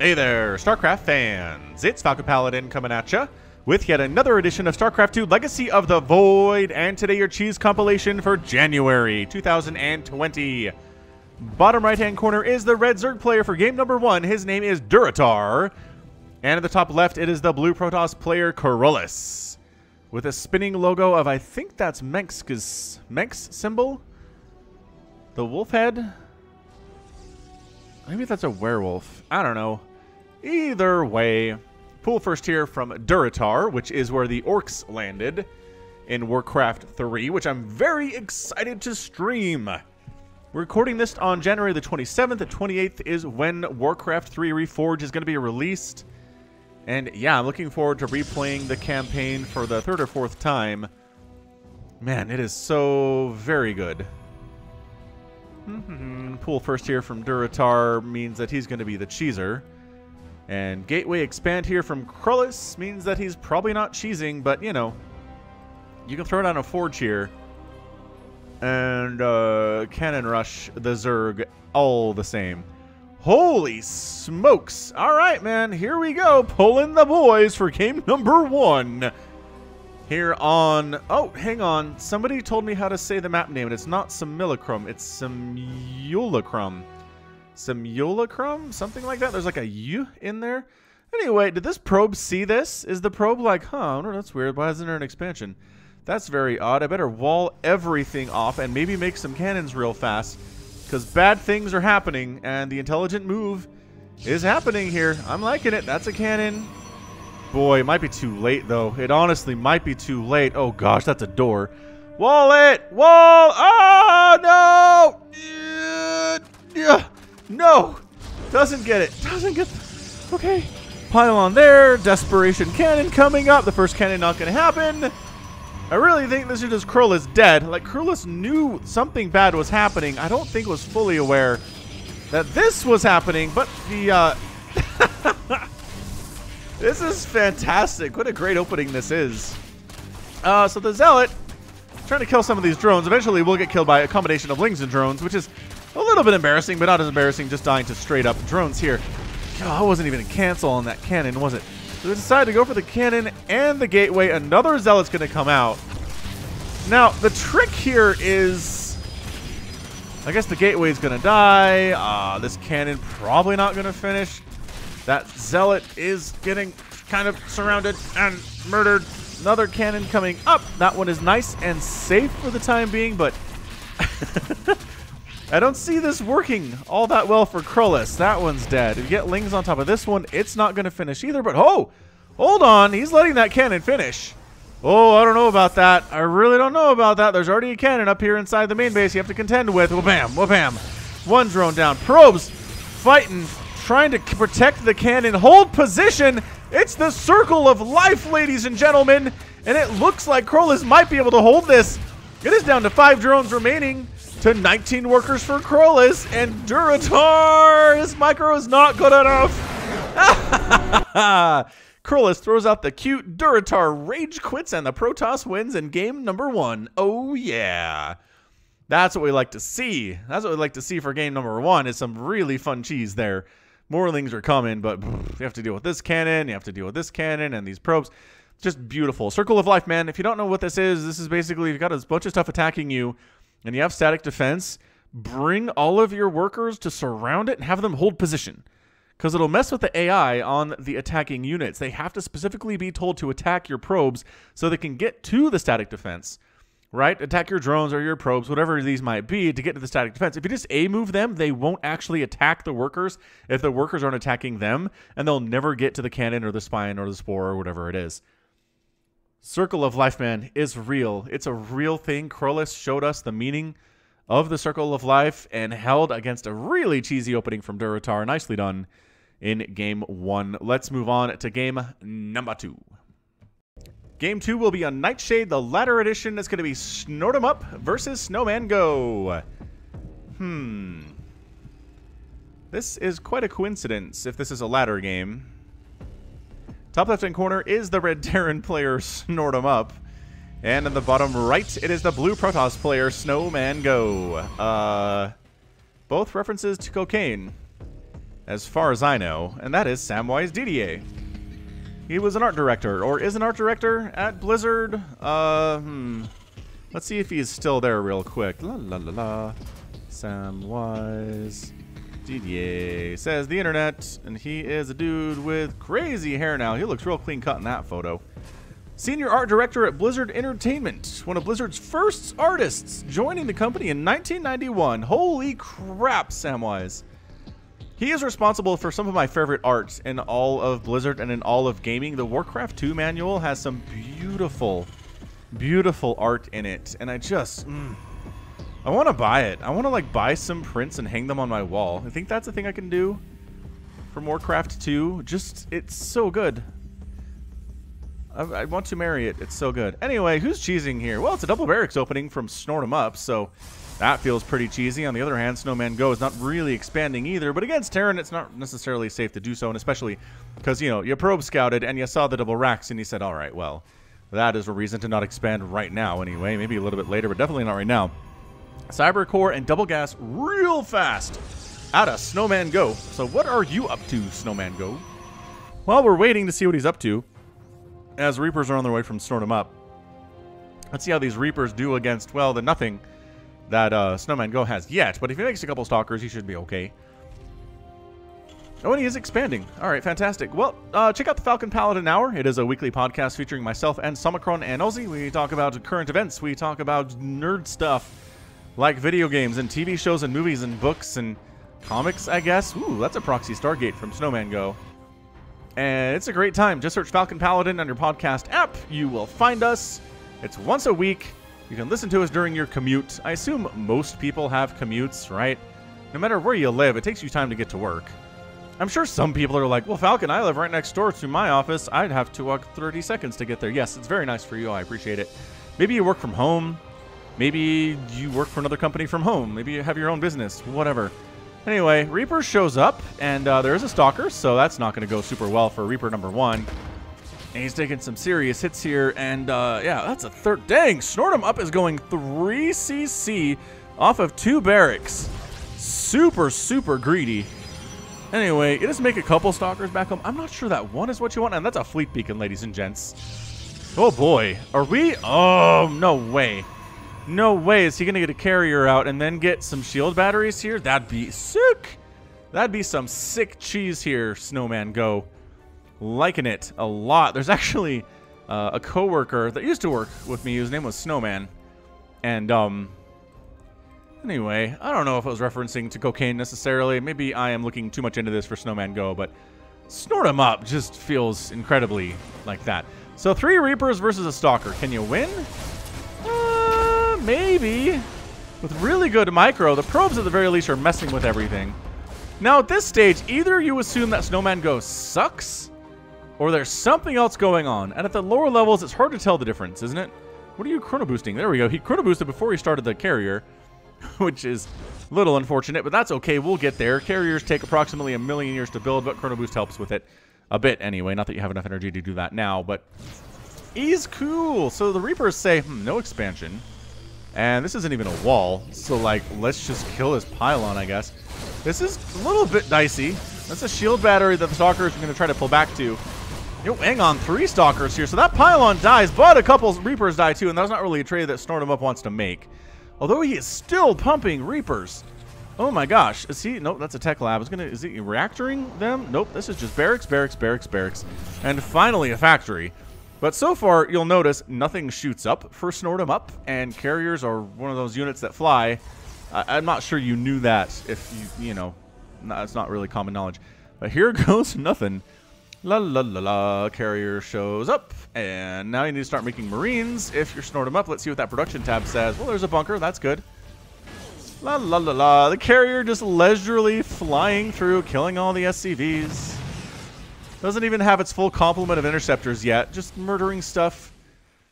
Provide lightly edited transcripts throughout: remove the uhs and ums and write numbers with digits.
Hey there, StarCraft fans! It's Falcon Paladin coming at ya with yet another edition of StarCraft 2 Legacy of the Void, and today your cheese compilation for January 2020. Bottom right-hand corner is the red Zerg player for game number 1. His name is Duratar. And at the top left, it is the blue Protoss player, Corollis, with a spinning logo of, I think that's Mengsk's symbol? The wolf head? Maybe that's a werewolf. I don't know. Either way, pool first here from Duratar, which is where the orcs landed in Warcraft 3, which I'm very excited to stream. We're recording this on January the 27th. The 28th is when Warcraft 3 Reforged is going to be released. And yeah, I'm looking forward to replaying the campaign for the third or fourth time. Man, it is so very good. Pool first here from Duratar means that he's going to be the cheeser. And Gateway expand here from Corollis means that he's probably not cheesing, but you know, you can throw down a Forge here. And Cannon Rush the Zerg all the same. Holy smokes. All right, man, here we go. Pulling the boys for game number 1. Here on... Oh, hang on. Somebody told me how to say the map name, and it's not Simulacrum. It's Simulacrum. Simulacrum? Something like that. There's like a U in there. Anyway, did this probe see this? Is the probe like, huh, that's weird. Why isn't there an expansion? That's very odd. I better wall everything off and maybe make some cannons real fast, because bad things are happening, and the intelligent move is happening here. I'm liking it. That's a cannon. Boy, it might be too late, though. It honestly might be too late. Oh, gosh, that's a door. Wall it! Wall! Oh, no! No! Doesn't get it. Doesn't get... Okay. Pile on there. Desperation cannon coming up. The first cannon not going to happen. I really think this is just Corollis dead. Like, Corollis knew something bad was happening. I don't think was fully aware that this was happening, but the, This is fantastic. What a great opening this is. So the Zealot trying to kill some of these drones. Eventually we'll get killed by a combination of Lings and drones, which is a little bit embarrassing, but not as embarrassing just dying to straight up drones here. Oh, I wasn't even a cancel on that cannon, was it? So they decided to go for the cannon and the gateway. Another Zealot's going to come out. Now, the trick here is... I guess the gateway is going to die. This cannon probably not going to finish. That Zealot is getting kind of surrounded and murdered. Another cannon coming up. That one is nice and safe for the time being, but... I don't see this working all that well for Corollis. That one's dead. If you get Lings on top of this one, it's not going to finish either. But, oh, hold on. He's letting that cannon finish. Oh, I don't know about that. I really don't know about that. There's already a cannon up here inside the main base you have to contend with. Wha-bam, wha-bam. One drone down. Probes fighting, trying to protect the cannon. Hold position. It's the circle of life, ladies and gentlemen. And it looks like Corollis might be able to hold this. It is down to 5 drones remaining to 19 workers for Corollis, and Duratar, his micro is not good enough. Corollis throws out the cute. Duratar rage quits, and the Protoss wins in game number 1. Oh yeah, that's what we like to see. That's what we like to see for game number 1. Is some really fun cheese there. More Lings are coming, but you have to deal with this cannon. You have to deal with this cannon and these probes. Just beautiful. Circle of life, man. If you don't know what this is basically you've got a bunch of stuff attacking you, and you have static defense. Bring all of your workers to surround it and have them hold position, because it'll mess with the AI on the attacking units. They have to specifically be told to attack your probes so they can get to the static defense, right? Attack your drones or your probes, whatever these might be, to get to the static defense. If you just A-move them, they won't actually attack the workers if the workers aren't attacking them, and they'll never get to the cannon or the spine or the spore or whatever it is. Circle of Life, man, is real. It's a real thing. Corollis showed us the meaning of the Circle of Life and held against a really cheesy opening from Duratar. Nicely done in game 1. Let's move on to game number 2. Game 2 will be on Nightshade, the ladder edition. It's going to be Snort 'em Up versus Snowman Go. This is quite a coincidence if this is a ladder game. Top left-hand corner is the red Terran player, Snort 'em Up. And in the bottom right, it is the blue Protoss player, Snowman Go. Both references to cocaine. as far as I know, and that is Samwise Didier. He was an art director, or is an art director at Blizzard. Let's see if he's still there real quick. La la la la. Samwise Didier, says the internet, and he is a dude with crazy hair now. He looks real clean cut in that photo. Senior art director at Blizzard Entertainment, one of Blizzard's first artists, joining the company in 1991. Holy crap, Samwise. He is responsible for some of my favorite art in all of Blizzard and in all of gaming. The Warcraft 2 manual has some beautiful, beautiful art in it, and I just... I want to buy it. I want to like buy some prints and hang them on my wall. I think that's a thing I can do from Warcraft 2. Just, it's so good. I want to marry it. It's so good. Anyway, who's cheesing here? Well, it's a double barracks opening from Snort 'em Up, so that feels pretty cheesy. On the other hand, Snowman Go is not really expanding either, but against Terran, it's not necessarily safe to do so, and especially because, you know, you probe scouted and you saw the double racks and you said, all right, well, that is a reason to not expand right now anyway. Maybe a little bit later, but definitely not right now. Cybercore and double gas real fast out of Snowman Go. So what are you up to, Snowman Go? While we're waiting to see what he's up to, as Reapers are on their way from Snort 'em Up, let's see how these Reapers do against, well, the nothing that Snowman Go has yet. But if he makes a couple Stalkers, he should be okay. Oh, and he is expanding. All right, fantastic. Well, check out the Falcon Paladin Hour. It is a weekly podcast featuring myself and Somicron and Ozzy. We talk about current events. We talk about nerd stuff, like video games and TV shows and movies and books and comics, I guess. Ooh, that's a proxy Stargate from Snowman Go. And it's a great time. Just search Falcon Paladin on your podcast app. You will find us. It's once a week. You can listen to us during your commute. I assume most people have commutes, right? No matter where you live, it takes you time to get to work. I'm sure some people are like, well, Falcon, I live right next door to my office. I'd have to walk 30 seconds to get there. Yes, it's very nice for you. I appreciate it. Maybe you work from home. Maybe you work for another company from home. Maybe you have your own business. Whatever. Anyway, Reaper shows up, and there is a Stalker, so that's not going to go super well for Reaper number 1. And he's taking some serious hits here, and yeah, that's a third. Dang, Snort 'em Up is going 3 CC off of 2 barracks. Super, super greedy. Anyway, you just make a couple Stalkers back home. I'm not sure that one is what you want, and that's a fleet beacon, ladies and gents. Oh boy, are we? Oh, no way. No way is he going to get a carrier out and then get some shield batteries here. That'd be sick. That'd be some sick cheese here, Snowman Go. Liking it a lot. There's actually a coworker that used to work with me. His name was Snowman. And anyway, I don't know if it was referencing to cocaine necessarily. Maybe I am looking too much into this for Snowman Go, but Snort 'em Up just feels incredibly like that. So 3 Reapers versus a Stalker. Can you win? Maybe. With really good micro, the probes at the very least are messing with everything. Now at this stage, either you assume that Snowman Go sucks, or there's something else going on. And at the lower levels, it's hard to tell the difference, isn't it? What are you chrono boosting? There we go. He chrono boosted before he started the carrier, which is a little unfortunate, but that's okay. We'll get there. Carriers take approximately 1 million years to build, but chrono boost helps with it a bit anyway. Not that you have enough energy to do that now, but he's cool. So the Reapers say, no expansion. And this isn't even a wall, so like, let's just kill this pylon, I guess. This is a little bit dicey. That's a shield battery that the Stalkers are going to try to pull back to. Yo, hang on, 3 Stalkers here. So that pylon dies, but a couple Reapers die too, and that's not really a trade that Snort 'em Up wants to make. Although he is still pumping Reapers. Oh my gosh, is he? Nope, that's a tech lab. Is he reactoring them? Nope, this is just barracks, barracks, barracks, barracks. And finally a factory. But so far, you'll notice nothing shoots up for Snort 'em Up, and carriers are one of those units that fly. I'm not sure you knew that if you know, it's not really common knowledge. But here goes nothing. La la la la, carrier shows up, and now you need to start making Marines if you're Snort 'em Up. Let's see what that production tab says. Well, there's a bunker, that's good. La la la la, the carrier just leisurely flying through, killing all the SCVs. Doesn't even have its full complement of interceptors yet. Just murdering stuff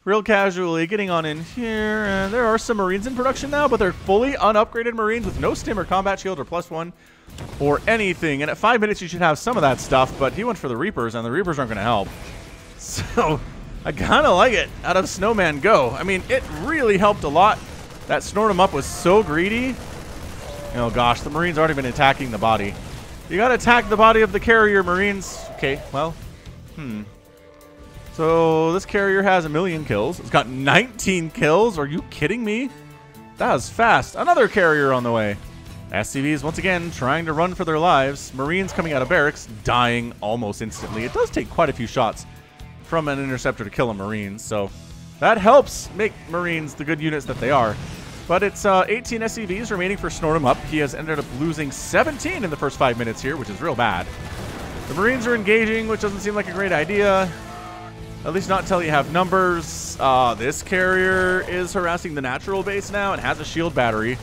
real casually, getting on in here. And there are some Marines in production now, but they're fully unupgraded Marines with no stim or combat shield or +1 or anything. And at 5 minutes, you should have some of that stuff. But he went for the Reapers, and the Reapers aren't going to help. So I kind of like it out of Snowman Go. I mean, it really helped a lot. That Snort 'em Up was so greedy. Oh gosh, the Marines aren't even attacking the body. You gotta attack the body of the carrier, Marines. Okay, well, So this carrier has 1,000,000 kills. It's got 19 kills. Are you kidding me? That was fast. Another carrier on the way. SCVs, once again, trying to run for their lives. Marines coming out of barracks, dying almost instantly. It does take quite a few shots from an interceptor to kill a Marine, so that helps make Marines the good units that they are. But it's 18 SCVs remaining for Snort 'em Up. He has ended up losing 17 in the first 5 minutes here, which is real bad. The Marines are engaging, which doesn't seem like a great idea. At least not until you have numbers. This carrier is harassing the natural base now and has a shield battery.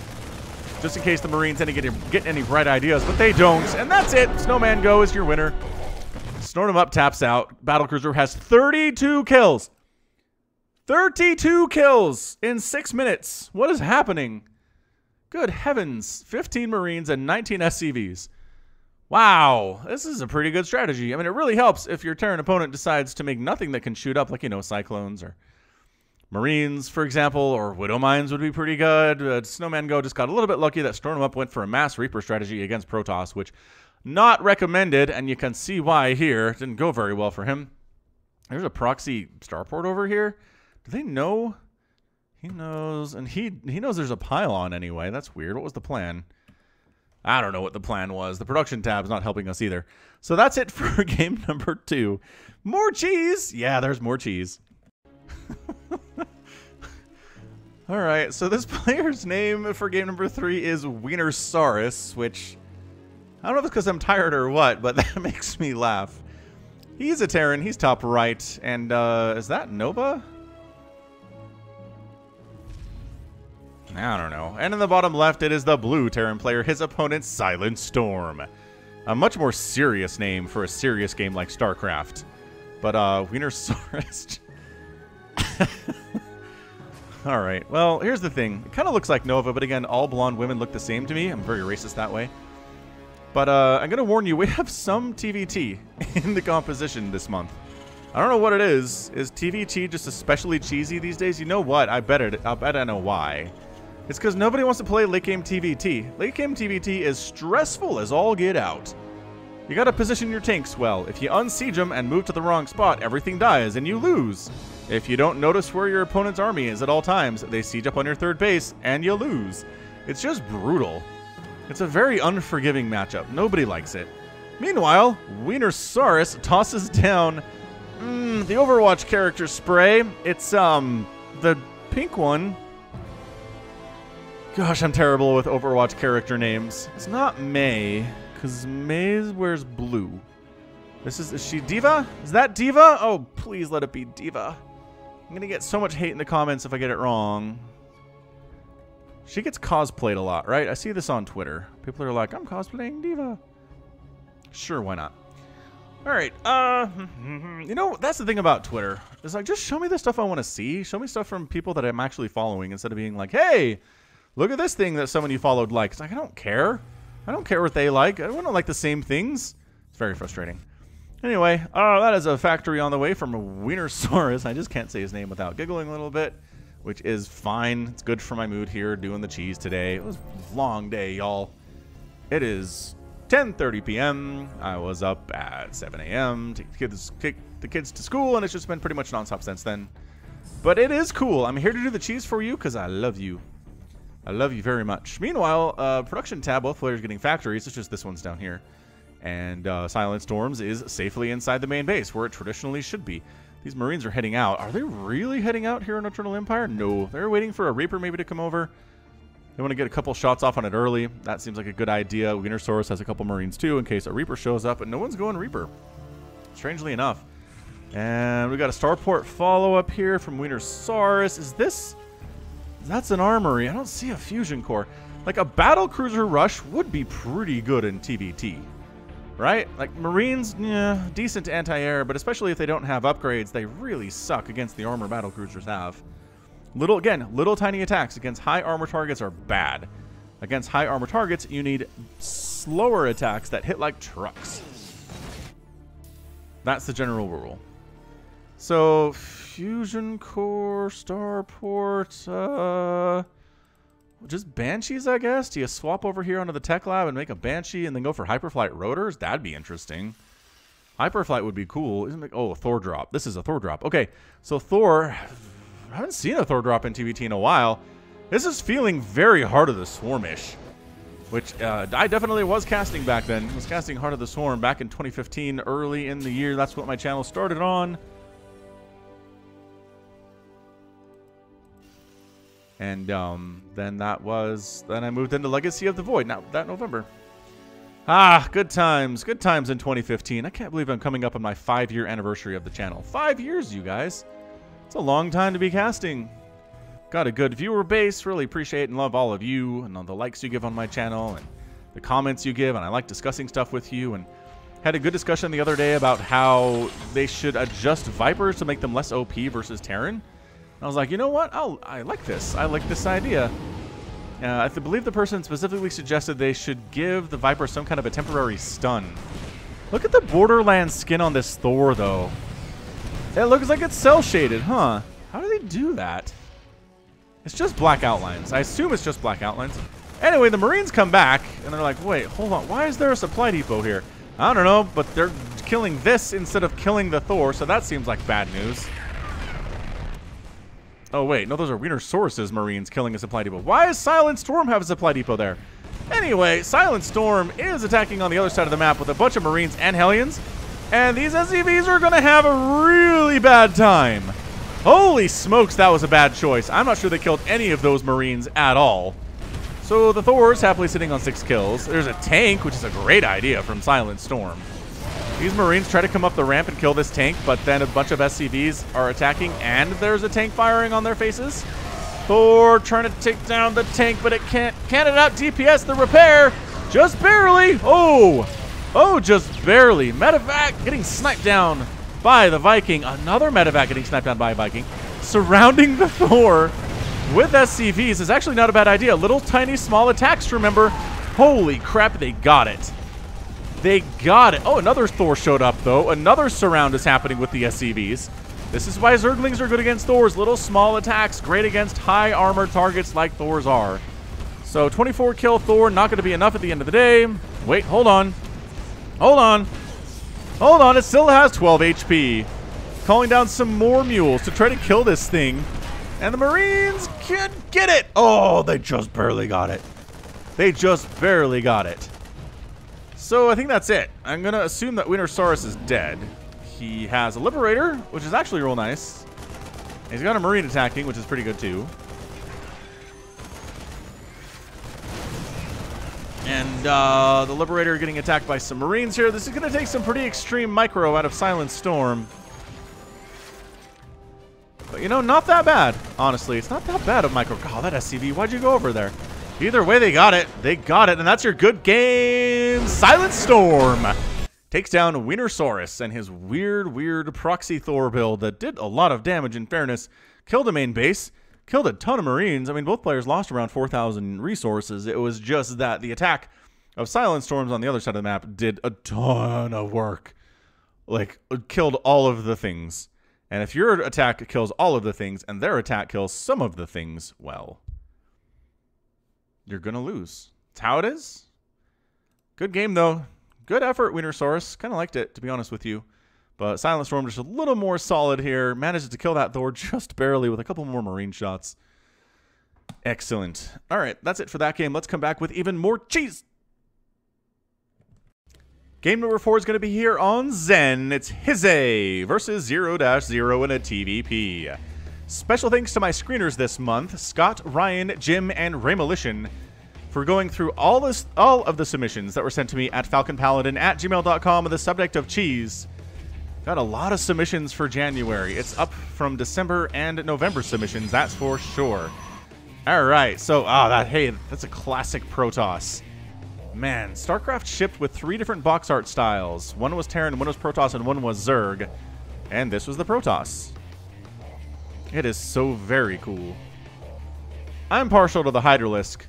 Just in case the Marines get any bright ideas, but they don't. And that's it. Snowman Go is your winner. Snort 'em Up taps out. Battlecruiser has 32 kills. 32 kills in 6 minutes. What is happening? Good heavens. 15 Marines and 19 SCVs. Wow. This is a pretty good strategy. I mean, it really helps if your Terran opponent decides to make nothing that can shoot up, like, you know, Cyclones or Marines, for example, or Widow Mines would be pretty good. Snowman Go just got a little bit lucky that Storm 'em Up went for a mass Reaper strategy against Protoss, which not recommended, and you can see why here. Didn't go very well for him. There's a proxy starport over here. Do they know? He knows, and he knows there's a pylon anyway. That's weird. What was the plan? I don't know what the plan was. The production tab's not helping us either. So that's it for game number 2. More cheese! Yeah, there's more cheese. Alright, so this player's name for game number 3 is Wienersaurus, which I don't know if it's because I'm tired or what, but that makes me laugh. He's a Terran, he's top right, and is that Nova? I don't know. And in the bottom left, it is the blue Terran player, his opponent, Silent Storm. A much more serious name for a serious game like StarCraft. But Wienersaurus. Alright, well, here's the thing. It kind of looks like Nova, but again, all blonde women look the same to me. I'm very racist that way. But I'm going to warn you, we have some TVT in the composition this month. I don't know what it is. Is TVT just especially cheesy these days? You know what? I bet I know why. It's because nobody wants to play late game TVT. Late game TVT is stressful as all get out. You gotta position your tanks well. If you unsiege them and move to the wrong spot, everything dies and you lose. If you don't notice where your opponent's army is at all times, they siege up on your third base and you lose. It's just brutal. It's a very unforgiving matchup. Nobody likes it. Meanwhile, Wienersaurus tosses down the Overwatch character spray. It's the pink one. Gosh, I'm terrible with Overwatch character names. It's not Mei, because Mei wears blue. Is she Diva? Is that Diva? Oh, please let it be Diva. I'm going to get so much hate in the comments if I get it wrong. She gets cosplayed a lot, right? I see this on Twitter. People are like, I'm cosplaying Diva. Sure, why not? All right. You know, that's the thing about Twitter. It's like, just show me the stuff I want to see. Show me stuff from people that I'm actually following instead of being like, hey, look at this thing that someone you followed likes. It's like, I don't care. I don't care what they like. I don't like the same things. It's very frustrating. Anyway, that is a factory on the way from Wienersaurus. I just can't say his name without giggling a little bit, which is fine. It's good for my mood here, doing the cheese today. It was a long day, y'all. It is 10:30 p.m. I was up at 7 a.m. to take the kids to school, and it's just been pretty much nonstop since then. But it is cool. I'm here to do the cheese for you because I love you. I love you very much. Meanwhile, production tab, both players getting factories. It's just this one's down here. And Silent Storms is safely inside the main base, where it traditionally should be. These Marines are heading out. Are they really heading out here in Eternal Empire? No. They're waiting for a Reaper maybe to come over. They want to get a couple shots off on it early. That seems like a good idea. Wienersaurus has a couple Marines too, in case a Reaper shows up, but no one's going Reaper, strangely enough. And we got a starport follow-up here from Wienersaurus. Is this... That's an armory. I don't see a fusion core. Like, a battlecruiser rush would be pretty good in TVT, right? Like, Marines, yeah, decent anti-air, but especially if they don't have upgrades, they really suck against the armor battlecruisers have. Little tiny attacks against high armor targets are bad. Against high armor targets, you need slower attacks that hit like trucks. That's the general rule. So, fusion core, starport, Just Banshees, I guess? Do you swap over here onto the tech lab and make a Banshee and then go for Hyperflight rotors? That'd be interesting. Hyperflight would be cool. Isn't it? Oh, a Thor drop. This is a Thor drop. Okay, so Thor... I haven't seen a Thor drop in TVT in a while. This is feeling very Heart of the Swarm-ish, which I definitely was casting back then. I was casting Heart of the Swarm back in 2015, early in the year. That's what my channel started on. And then I moved into Legacy of the Void now that November. Ah, good times in 2015. I can't believe I'm coming up on my 5-year anniversary of the channel. 5 years, you guys. It's a long time to be casting. Got a good viewer base. Really appreciate and love all of you and all the likes you give on my channel and the comments you give. And I like discussing stuff with you. And had a good discussion the other day about how they should adjust Vipers to make them less OP versus Terran. I was like, you know what? I like this. I like this idea. I believe the person specifically suggested they should give the Viper some kind of a temporary stun. Look at the Borderlands skin on this Thor, though. It looks like it's cel-shaded, huh? How do they do that? It's just black outlines. I assume it's just black outlines. Anyway, the Marines come back, and they're like, wait, hold on. Why is there a supply depot here? I don't know, but they're killing this instead of killing the Thor, so that seems like bad news. Oh, wait. No, those are Wienersaurus's Marines killing a supply depot. Why does Silent Storm have a supply depot there? Anyway, Silent Storm is attacking on the other side of the map with a bunch of Marines and Hellions. And these SCVs are going to have a really bad time. Holy smokes, that was a bad choice. I'm not sure they killed any of those Marines at all. So the Thor's happily sitting on 6 kills. There's a tank, which is a great idea from Silent Storm. These Marines try to come up the ramp and kill this tank, but then a bunch of SCVs are attacking, and there's a tank firing on their faces. Thor trying to take down the tank, but it can't. Can it out DPS the repair? Just barely. Oh, just barely. Medevac getting sniped down by the Viking. Another Medevac getting sniped down by a Viking. Surrounding the Thor with SCVs is actually not a bad idea. Little tiny small attacks, remember. Holy crap, they got it. They got it. Oh, another Thor showed up, though. Another surround is happening with the SCVs. This is why Zerglings are good against Thors. Little small attacks, great against high armor targets like Thors are. So 24 kill Thor, not going to be enough at the end of the day. Wait, hold on. Hold on. Hold on, it still has 12 HP. Calling down some more mules to try to kill this thing. And the Marines can't get it. Oh, they just barely got it. They just barely got it. So I think that's it. I'm going to assume that Wienersaurus is dead. He has a Liberator, which is actually real nice. He's got a Marine attacking, which is pretty good too. And the Liberator getting attacked by some Marines here. This is going to take some pretty extreme micro out of Silent Storm. But, you know, not that bad, honestly. It's not that bad of micro. Oh, that SCV, why'd you go over there? Either way, they got it. They got it, and that's your good game. Silent Storm takes down Wienersaurus and his weird proxy Thor build that did a lot of damage, in fairness. Killed a main base. Killed a ton of Marines. I mean, both players lost around 4,000 resources. It was just that the attack of Silent Storms on the other side of the map did a ton of work. Like, killed all of the things. And if your attack kills all of the things and their attack kills some of the things, well, you're going to lose. That's how it is. Good game, though. Good effort, Wienersaurus. Kind of liked it, to be honest with you. But Silent Storm just a little more solid here. Manages to kill that Thor just barely with a couple more Marine shots. Excellent. All right, that's it for that game. Let's come back with even more cheese. Game number 4 is going to be here on Zen. It's Hize versus 0-0 in a TVP. Special thanks to my screeners this month, Scott, Ryan, Jim, and Raymolition, for going through all of the submissions that were sent to me at falconpaladin@gmail.com with the subject of cheese. Got a lot of submissions for January. It's up from December and November submissions, that's for sure. All right, so, hey, that's a classic Protoss. Man, StarCraft shipped with 3 different box art styles. One was Terran, one was Protoss, and one was Zerg. And this was the Protoss. It is so very cool. I'm partial to the Hydralisk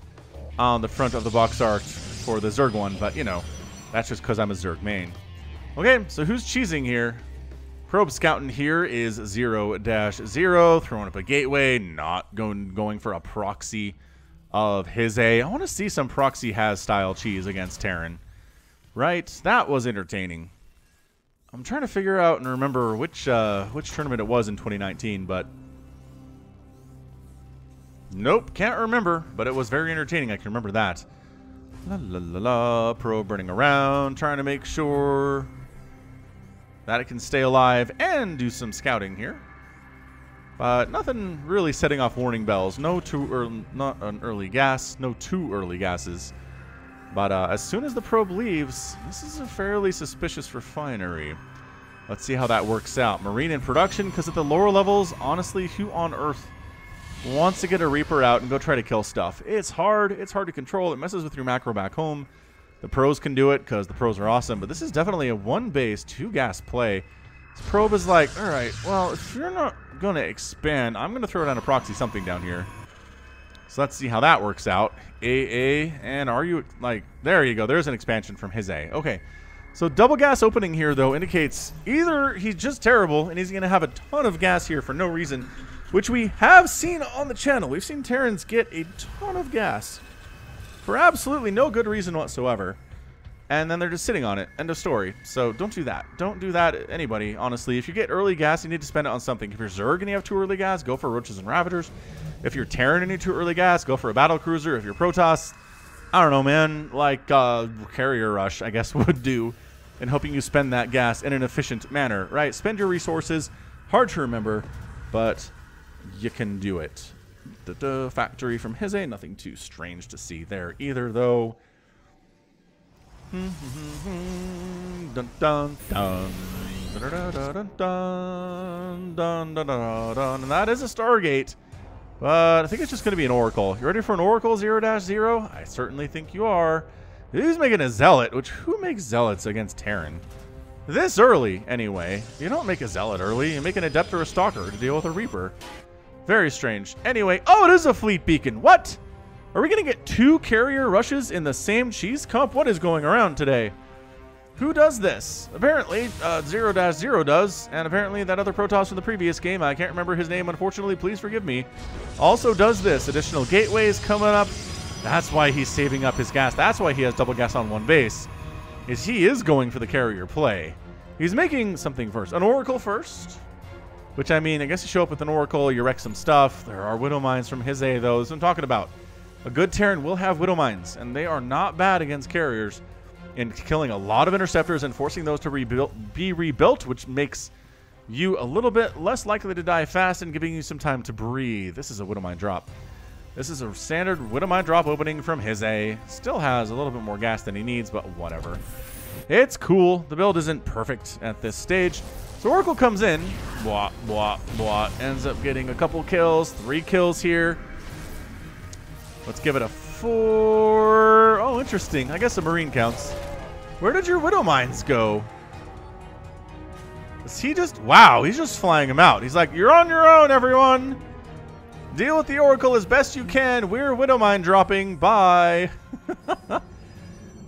on the front of the box art for the Zerg one, but, you know, that's just because I'm a Zerg main. Okay, so who's cheesing here? Probe Scouting here is 0-0, throwing up a gateway, not going for a proxy of his A. I want to see some proxy has style cheese against Terran. Right? That was entertaining. I'm trying to figure out and remember which tournament it was in 2019, but nope, can't remember, but it was very entertaining. I can remember that. La la la la, probe running around, trying to make sure that it can stay alive and do some scouting here. But nothing really setting off warning bells. No too early, not an early gas, no too early gases. But as soon as the probe leaves, this is a fairly suspicious refinery. Let's see how that works out. Marine in production, because at the lower levels, honestly, who on Earth wants to get a Reaper out and go try to kill stuff? It's hard to control. It messes with your macro back home. The pros can do it because the pros are awesome, but this is definitely a 1 base, 2 gas play. This probe is like, all right, well, if you're not going to expand, I'm going to throw down a proxy something down here. So let's see how that works out. AA, and are you, like, there you go. There's an expansion from his A. Okay, so double gas opening here, though, indicates either he's just terrible and he's going to have a ton of gas here for no reason, which we have seen on the channel. We've seen Terrans get a ton of gas for absolutely no good reason whatsoever. And then they're just sitting on it. End of story. So don't do that. Don't do that, anybody, honestly. If you get early gas, you need to spend it on something. If you're Zerg and you have 2 early gas, go for Roaches and Ravagers. If you're Terran and you have 2 early gas, go for a Battle Cruiser. If you're Protoss, I don't know, man. Like, Carrier Rush, I guess, would do. And hoping you spend that gas in an efficient manner, right? Spend your resources. Hard to remember, but you can do it. Factory from his A. Nothing too strange to see there either, though. Dun dun dun dun dun dun dun dun dun. And that is a Stargate, but I think it's just going to be an Oracle. You ready for an Oracle 0-0? I certainly think you are. Who's making a Zealot? Which who makes Zealots against Terran? This early, anyway. You don't make a Zealot early. You make an Adept or a Stalker to deal with a Reaper. Very strange. Anyway, oh, it is a fleet beacon. What? Are we going to get 2 carrier rushes in the same cheese comp? What is going around today? Who does this? Apparently, 0-0 does, and apparently that other Protoss from the previous game, I can't remember his name, unfortunately, please forgive me, also does this. Additional gateways coming up. That's why he's saving up his gas. That's why he has double gas on 1 base, is he is going for the carrier play. He's making something first. An Oracle first, which, I mean, I guess you show up with an Oracle, you wreck some stuff. There are Widow Mines from his A, though, that's what I'm talking about. A good Terran will have Widow Mines, and they are not bad against carriers in killing a lot of interceptors and forcing those to be rebuilt, which makes you a little bit less likely to die fast and giving you some time to breathe. This is a Widow Mine drop. This is a standard Widow Mine drop opening from his A. Still has a little bit more gas than he needs, but whatever. It's cool. The build isn't perfect at this stage. So Oracle comes in, blah, blah, blah, ends up getting a couple kills, 3 kills here. Let's give it a 4. Oh, interesting. I guess a Marine counts. Where did your Widow Mines go? Is he just... Wow, he's just flying them out. He's like, you're on your own, everyone. Deal with the Oracle as best you can. We're Widow Mine dropping. Bye.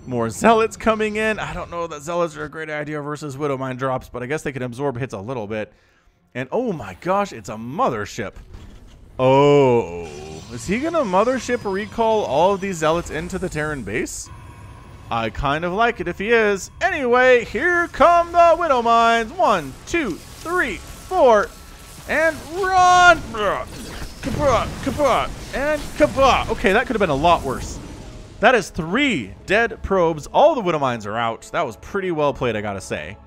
More Zealots coming in. I don't know that Zealots are a great idea versus Widow Mine drops, but I guess they can absorb hits a little bit. And oh my gosh, it's a mothership. Oh, is he going to mothership recall all of these Zealots into the Terran base? I kind of like it if he is. Anyway, here come the Widow Mines. 1, 2, 3, 4, and run. Kapah, kapah, and kapah. Okay, that could have been a lot worse. That is 3 dead probes. All the Widow Mines are out. That was pretty well played, I gotta say.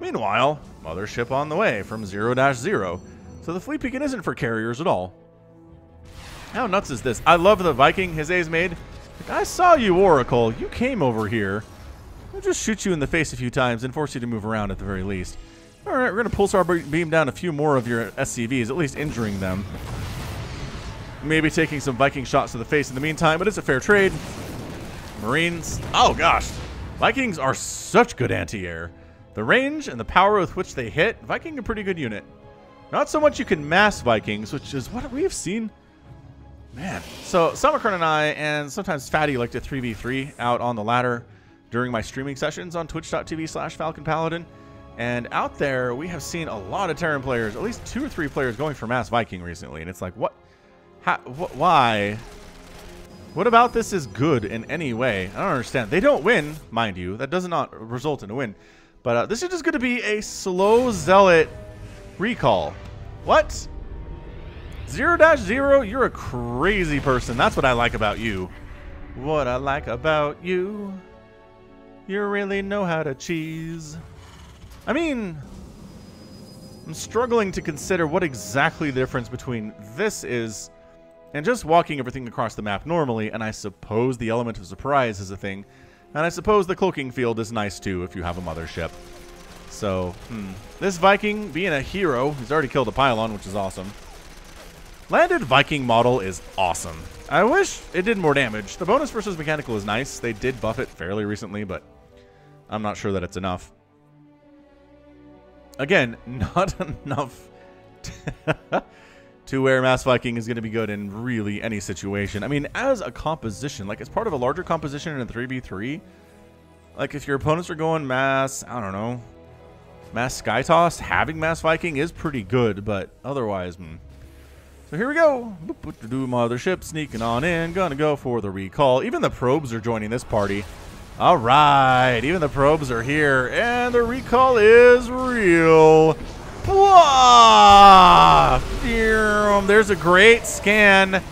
Meanwhile, mothership on the way from 0-0. So the fleet beacon isn't for carriers at all. How nuts is this? I love the Viking his A's made. Like, I saw you, Oracle. You came over here. I'll just shoot you in the face a few times and force you to move around at the very least. All right, we're going to pulsar beam down a few more of your SCVs, at least injuring them. Maybe taking some Viking shots to the face in the meantime, but it's a fair trade. Marines. Oh, gosh. Vikings are such good anti-air. The range and the power with which they hit, Viking a pretty good unit. Not so much you can mass Vikings, which is what we have seen. Man. So, Summercron and I, and sometimes Fatty, like to 3v3 out on the ladder during my streaming sessions on twitch.tv/falconpaladin. And out there, we have seen a lot of Terran players, at least 2 or 3 players going for mass Viking recently. And it's like, what? How, why? What about this is good in any way? I don't understand. They don't win, mind you. That does not result in a win. But this is just going to be a slow zealot recall. What? 0-0? You're a crazy person. That's what I like about you. What I like about you. You really know how to cheese. I mean, I'm struggling to consider what exactly the difference between this is and just walking everything across the map normally, and I suppose the element of surprise is a thing. And I suppose the cloaking field is nice too if you have a mothership. So, this Viking being a hero, he's already killed a pylon, which is awesome. Landed Viking model is awesome. I wish it did more damage. The bonus versus mechanical is nice. They did buff it fairly recently, but I'm not sure that it's enough. Again, not enough to where Mass Viking is going to be good in really any situation. I mean, as a composition, like as part of a larger composition in a 3v3, like if your opponents are going Mass, I don't know, Mass Skytoss, having Mass Viking is pretty good, but otherwise, So here we go. Mothership sneaking on in. Gonna go for the recall. Even the probes are joining this party. All right. Even the probes are here. And the recall is real. Whoa! There's a great scan.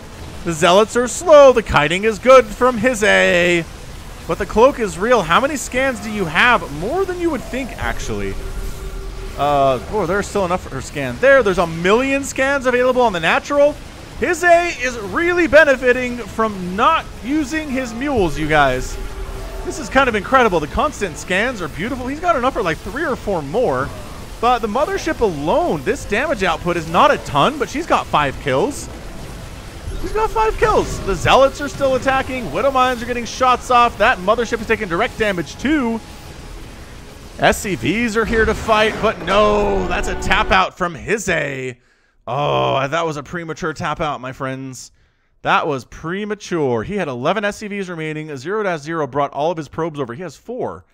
The zealots are slow. The kiting is good from his A. But the cloak is real. How many scans do you have? More than you would think, actually. Oh, there's still enough for her scan. There's a million scans available on the natural. His A is really benefiting from not using his mules, you guys. This is kind of incredible. The constant scans are beautiful. He's got enough for like 3 or 4 more. But the mothership alone, this damage output is not a ton, but she's got 5 kills. She's got 5 kills. The zealots are still attacking. Widowmines are getting shots off. That mothership is taking direct damage too. SCVs are here to fight, but no, that's a tap out from his A. Oh, that was a premature tap out, my friends. That was premature. He had 11 SCVs remaining. 0-0 brought all of his probes over. He has 4.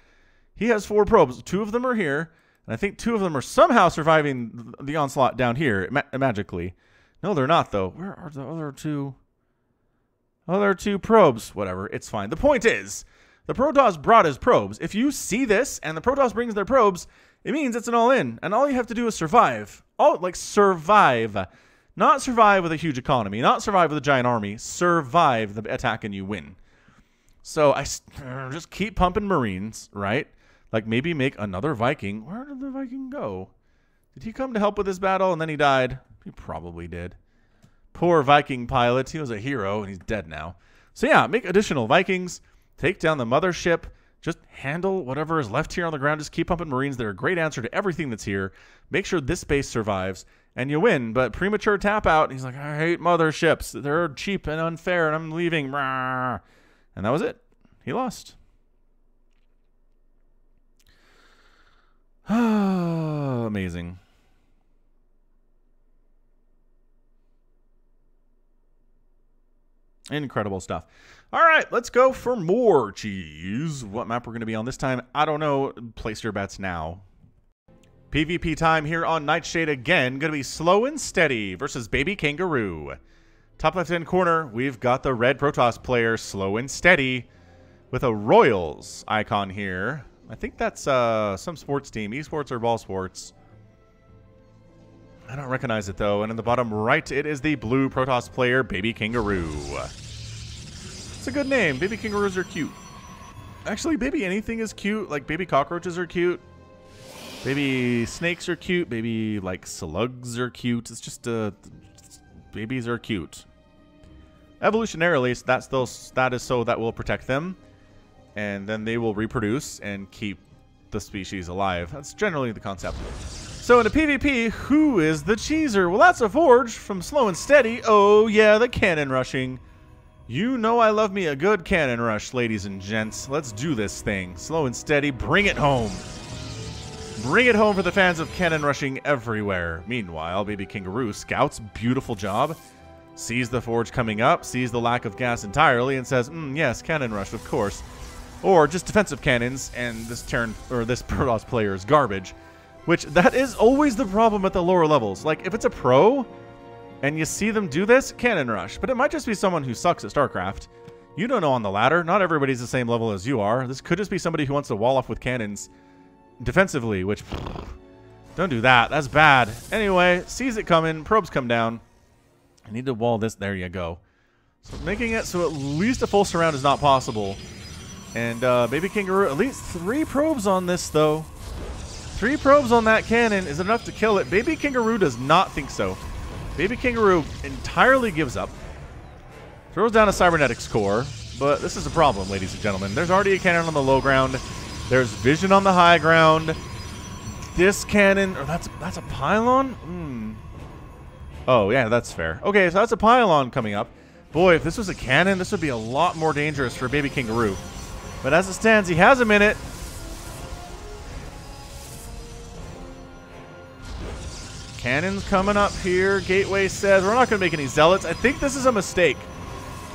He has 4 probes. 2 of them are here, and I think 2 of them are somehow surviving the onslaught down here magically. No, they're not, though. Where are the other 2? Other 2 probes. Whatever, it's fine. The point is, the Protoss brought his probes. If you see this and the Protoss brings their probes, it means it's an all-in. And all you have to do is survive. Survive. Not survive with a huge economy. Not survive with a giant army. Survive the attack and you win. So I just keep pumping Marines, right? Like maybe make another Viking. Where did the Viking go? Did he come to help with this battle and then he died? He probably did. Poor Viking pilot. He was a hero and he's dead now. So yeah, make additional Vikings. Take down the mothership. Just handle whatever is left here on the ground. Just keep pumping Marines. They're a great answer to everything that's here. Make sure this base survives, and you win. But premature tap out. He's like, I hate motherships. They're cheap and unfair, and I'm leaving. And that was it. He lost. Amazing. Incredible stuff. All right, let's go for more cheese. What map we're going to be on this time, I don't know. Place your bets now. PvP time here on Nightshade again. Going to be Slow and Steady versus Baby Kangaroo. Top left-hand corner, we've got the red Protoss player, Slow and Steady, with a Royals icon here. I think that's some sports team, esports or ball sports. I don't recognize it, though. And in the bottom right, it is the blue Protoss player, Baby Kangaroo. It's a good name. Baby kangaroos are cute. Actually, baby anything is cute. Like, baby cockroaches are cute. Baby snakes are cute. Baby, like, slugs are cute. It's just, babies are cute. Evolutionarily, that is so that will protect them. And then they will reproduce and keep the species alive. That's generally the concept. So in a PvP, who is the cheeser? Well, that's a Forge from Slow and Steady. Oh, yeah, the cannon rushing. You know I love me a good cannon rush, ladies and gents. Let's do this thing. Slow and Steady, bring it home. Bring it home for the fans of cannon rushing everywhere. Meanwhile, Baby Kangaroo scouts, beautiful job. Sees the Forge coming up, sees the lack of gas entirely, and says, yes, cannon rush, of course. Or just defensive cannons, and this Protoss player is garbage. Which, that is always the problem at the lower levels. Like, if it's a pro, and you see them do this, cannon rush. But it might just be someone who sucks at StarCraft. You don't know on the ladder. Not everybody's the same level as you are. This could just be somebody who wants to wall off with cannons defensively, which... Don't do that. That's bad. Anyway, sees it coming. Probes come down. I need to wall this. There you go. So making it so at least a full surround is not possible. And Baby Kangaroo, at least 3 probes on this, though. 3 probes on that cannon is enough to kill it. Baby Kangaroo does not think so. Baby Kangaroo entirely gives up. Throws down a cybernetics core. But this is a problem, ladies and gentlemen. There's already a cannon on the low ground. There's vision on the high ground. This cannon, or that's a pylon? Oh, yeah, that's fair. Okay, so that's a pylon coming up. Boy, if this was a cannon, this would be a lot more dangerous for Baby Kangaroo. But as it stands, he has a minute. Cannon's coming up here. Gateway says we're not going to make any zealots. I think this is a mistake.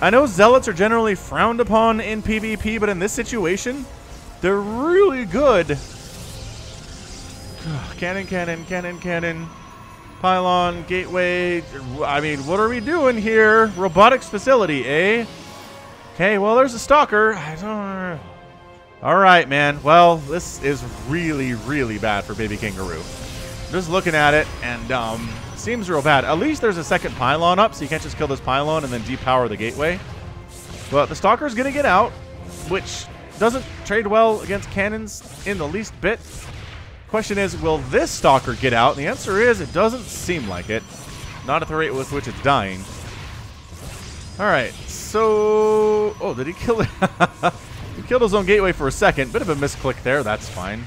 I know zealots are generally frowned upon in PvP, but in this situation, they're really good. Cannon, cannon, cannon, cannon. Pylon, gateway. I mean, what are we doing here? Robotics facility, eh? Okay, well, there's a stalker. I don't... All right, man. Well, this is really, really bad for Baby Kangaroo. Just looking at it, and seems real bad. At least there's a second pylon up, so you can't just kill this pylon and then depower the gateway. But the stalker's going to get out, which doesn't trade well against cannons in the least bit. Question is, will this stalker get out? And the answer is, it doesn't seem like it. Not at the rate with which it's dying. Alright, so... Oh, did he kill it? He killed his own gateway for a second. Bit of a misclick there. That's fine.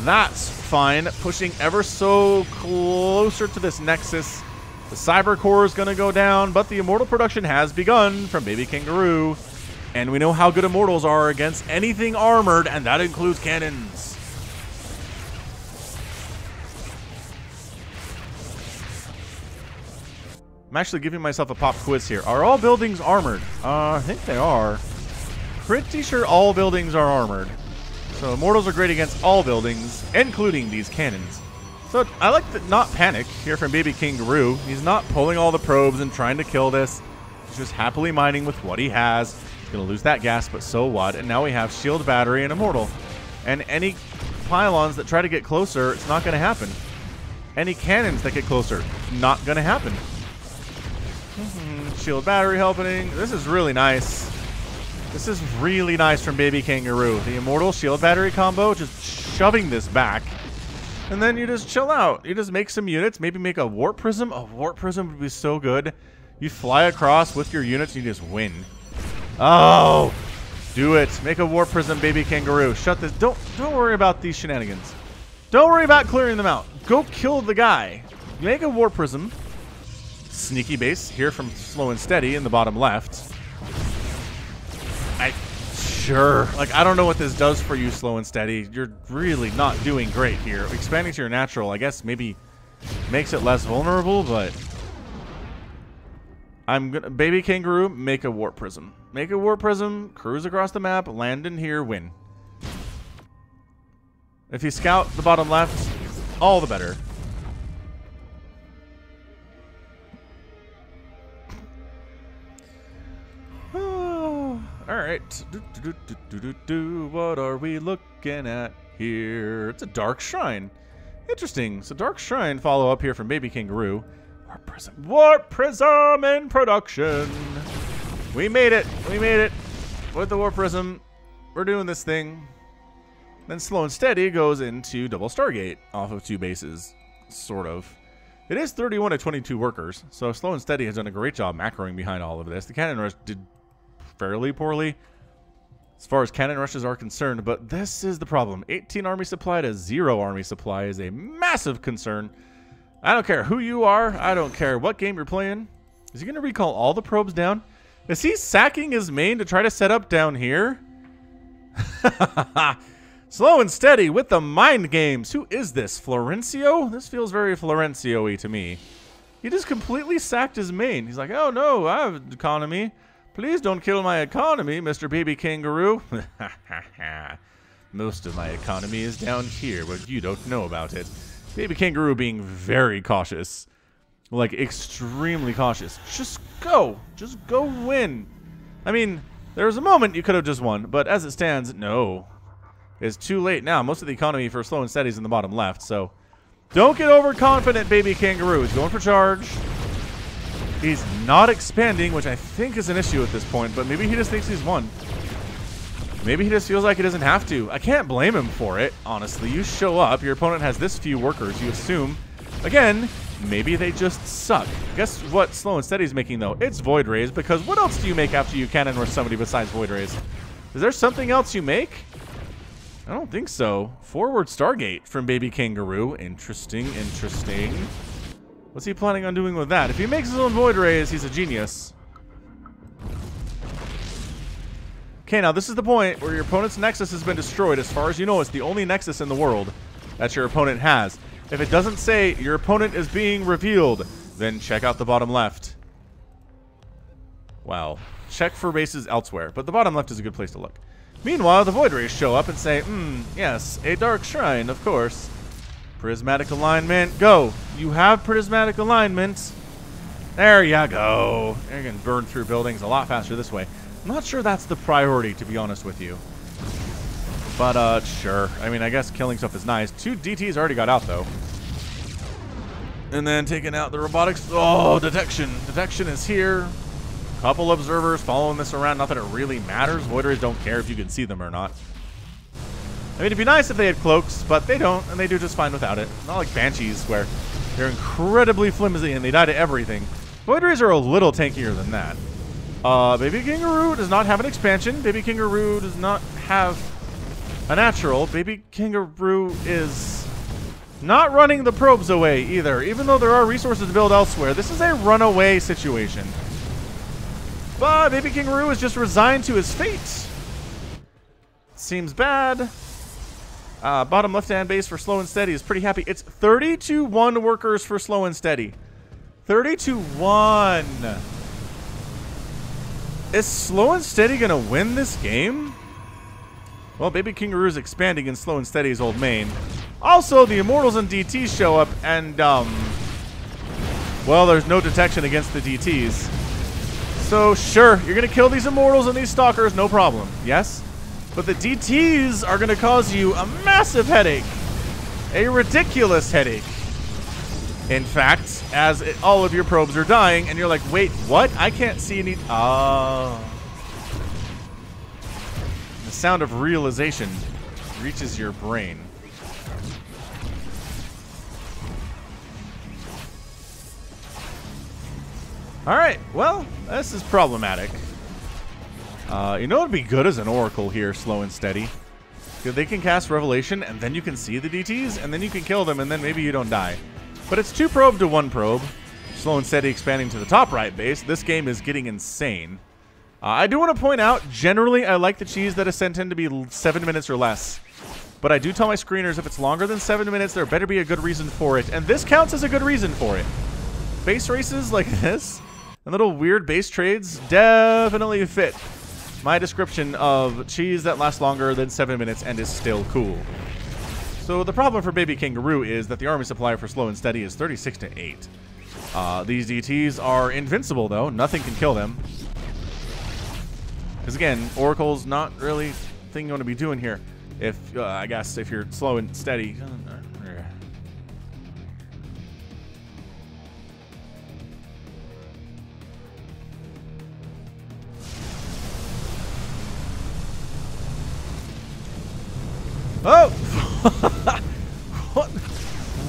That's fine. Pushing ever so closer to this nexus. The cyber core is going to go down, but the immortal production has begun from Baby Kangaroo. And we know how good immortals are against anything armored, and that includes cannons. I'm actually giving myself a pop quiz here. Are all buildings armored? I think they are. Pretty sure all buildings are armored. So immortals are great against all buildings, including these cannons. So I like to not panic here from Baby Kangaroo. He's not pulling all the probes and trying to kill this. He's just happily mining with what he has. He's going to lose that gas, but so what? And now we have shield, battery, and immortal. And any pylons that try to get closer, it's not going to happen. Any cannons that get closer, not going to happen. Shield battery helping. This is really nice. This is really nice from Baby Kangaroo. The immortal shield battery combo, just shoving this back. And then you just chill out. You just make some units, maybe make a warp prism. A warp prism would be so good. You fly across with your units and you just win. Oh, do it. Make a warp prism, Baby Kangaroo. Shut this. Don't worry about these shenanigans. Don't worry about clearing them out. Go kill the guy. Make a warp prism. Sneaky base here from Slow and Steady in the bottom left. I don't know what this does for you, Slow and Steady. You're really not doing great here. Expanding to your natural, I guess maybe makes it less vulnerable, but I'm gonna Baby Kangaroo, make a warp prism. Make a warp prism, cruise across the map, land in here, win. If you scout the bottom left, all the better. All right. What are we looking at here? It's a Dark Shrine. Interesting. So Dark Shrine follow up here from Baby Kangaroo. Warp Prism. Warp Prism in production. We made it. We made it. With the Warp Prism, we're doing this thing. Then Slow and Steady goes into Double Stargate off of 2 bases. Sort of. It is 31 to 22 workers. So Slow and Steady has done a great job macroing behind all of this. The Cannon Rush did fairly poorly as far as cannon rushes are concerned, but this is the problem. 18 army supply to 0 army supply is a massive concern. I don't care who you are. I don't care what game you're playing. Is he going to recall all the probes down? Is he sacking his main to try to set up down here? Slow and Steady with the mind games. Who is this? Florencio? This feels very Florencio-y to me. He just completely sacked his main. He's like, oh no, I have economy. Please don't kill my economy, Mr. Baby Kangaroo. Most of my economy is down here, but you don't know about it. Baby Kangaroo being very cautious. Like, extremely cautious. Just go. Just go win. I mean, there was a moment you could have just won, but as it stands, no. It's too late now. Most of the economy for slow and steady is in the bottom left, so don't get overconfident, baby kangaroo. He's going for charge. He's not expanding, which I think is an issue at this point, but maybe he just thinks he's won. Maybe he just feels like he doesn't have to. I can't blame him for it, honestly. You show up, your opponent has this few workers, you assume. Again, maybe they just suck. Guess what slow and steady's making, though? It's Void Rays, because what else do you make after you cannon rush somebody besides Void Rays? Is there something else you make? I don't think so. Forward Stargate from Baby Kangaroo. Interesting, interesting. What's he planning on doing with that? If he makes his own Void Rays, he's a genius. Okay, now this is the point where your opponent's Nexus has been destroyed. As far as you know, it's the only Nexus in the world that your opponent has. If it doesn't say your opponent is being revealed, then check out the bottom left. Well, check for bases elsewhere, but the bottom left is a good place to look. Meanwhile, the Void Rays show up and say, yes, a Dark Shrine, of course. Prismatic alignment, go. You have prismatic alignment. There you go. You're going to burn through buildings a lot faster this way. I'm not sure that's the priority, to be honest with you. But, sure. I mean, I guess killing stuff is nice. 2 DTs already got out, though. And then taking out the robotics. Oh, detection. Detection is here. Couple observers following this around. Not that it really matters. Void Rays don't care if you can see them or not. I mean, it'd be nice if they had cloaks, but they don't, and they do just fine without it. Not like Banshees, where they're incredibly flimsy and they die to everything. Void Rays are a little tankier than that. Baby Kangaroo does not have an expansion. Baby Kangaroo does not have a natural. Baby Kangaroo is not running the probes away either, even though there are resources to build elsewhere. This is a runaway situation. But Baby Kangaroo is just resigned to his fate. Seems bad. Bottom left-hand base for slow and steady is pretty happy. It's 30-1 workers for slow and steady. 30-1. Is slow and steady going to win this game? Well, Baby Kangaroo is expanding in slow and steady's old main. Also, the Immortals and DTs show up, and, well, there's no detection against the DTs. So, sure, you're going to kill these Immortals and these Stalkers, no problem. Yes? But the DTs are going to cause you a massive headache. A ridiculous headache. In fact, as all of your probes are dying, and you're like, wait, what? I can't see any... The sound of realization reaches your brain. Alright, well, this is problematic. You know what would be good as an Oracle here, slow and steady? They can cast Revelation, and then you can see the DTs, and then you can kill them, and then maybe you don't die. But it's 2 probe to 1 probe. Slow and steady expanding to the top right base. This game is getting insane. I do want to point out, generally, I like the cheese that is sent in to be 7 minutes or less. But I do tell my screeners if it's longer than 7 minutes, there better be a good reason for it. And this counts as a good reason for it. Base races like this, and little weird base trades, definitely fit my description of cheese that lasts longer than 7 minutes and is still cool. So the problem for Baby Kangaroo is that the army supply for slow and steady is 36-8. These DTs are invincible, though. Nothing can kill them. Because again, Oracle's not really the thing you want to be doing here. If I guess if you're slow and steady. Oh!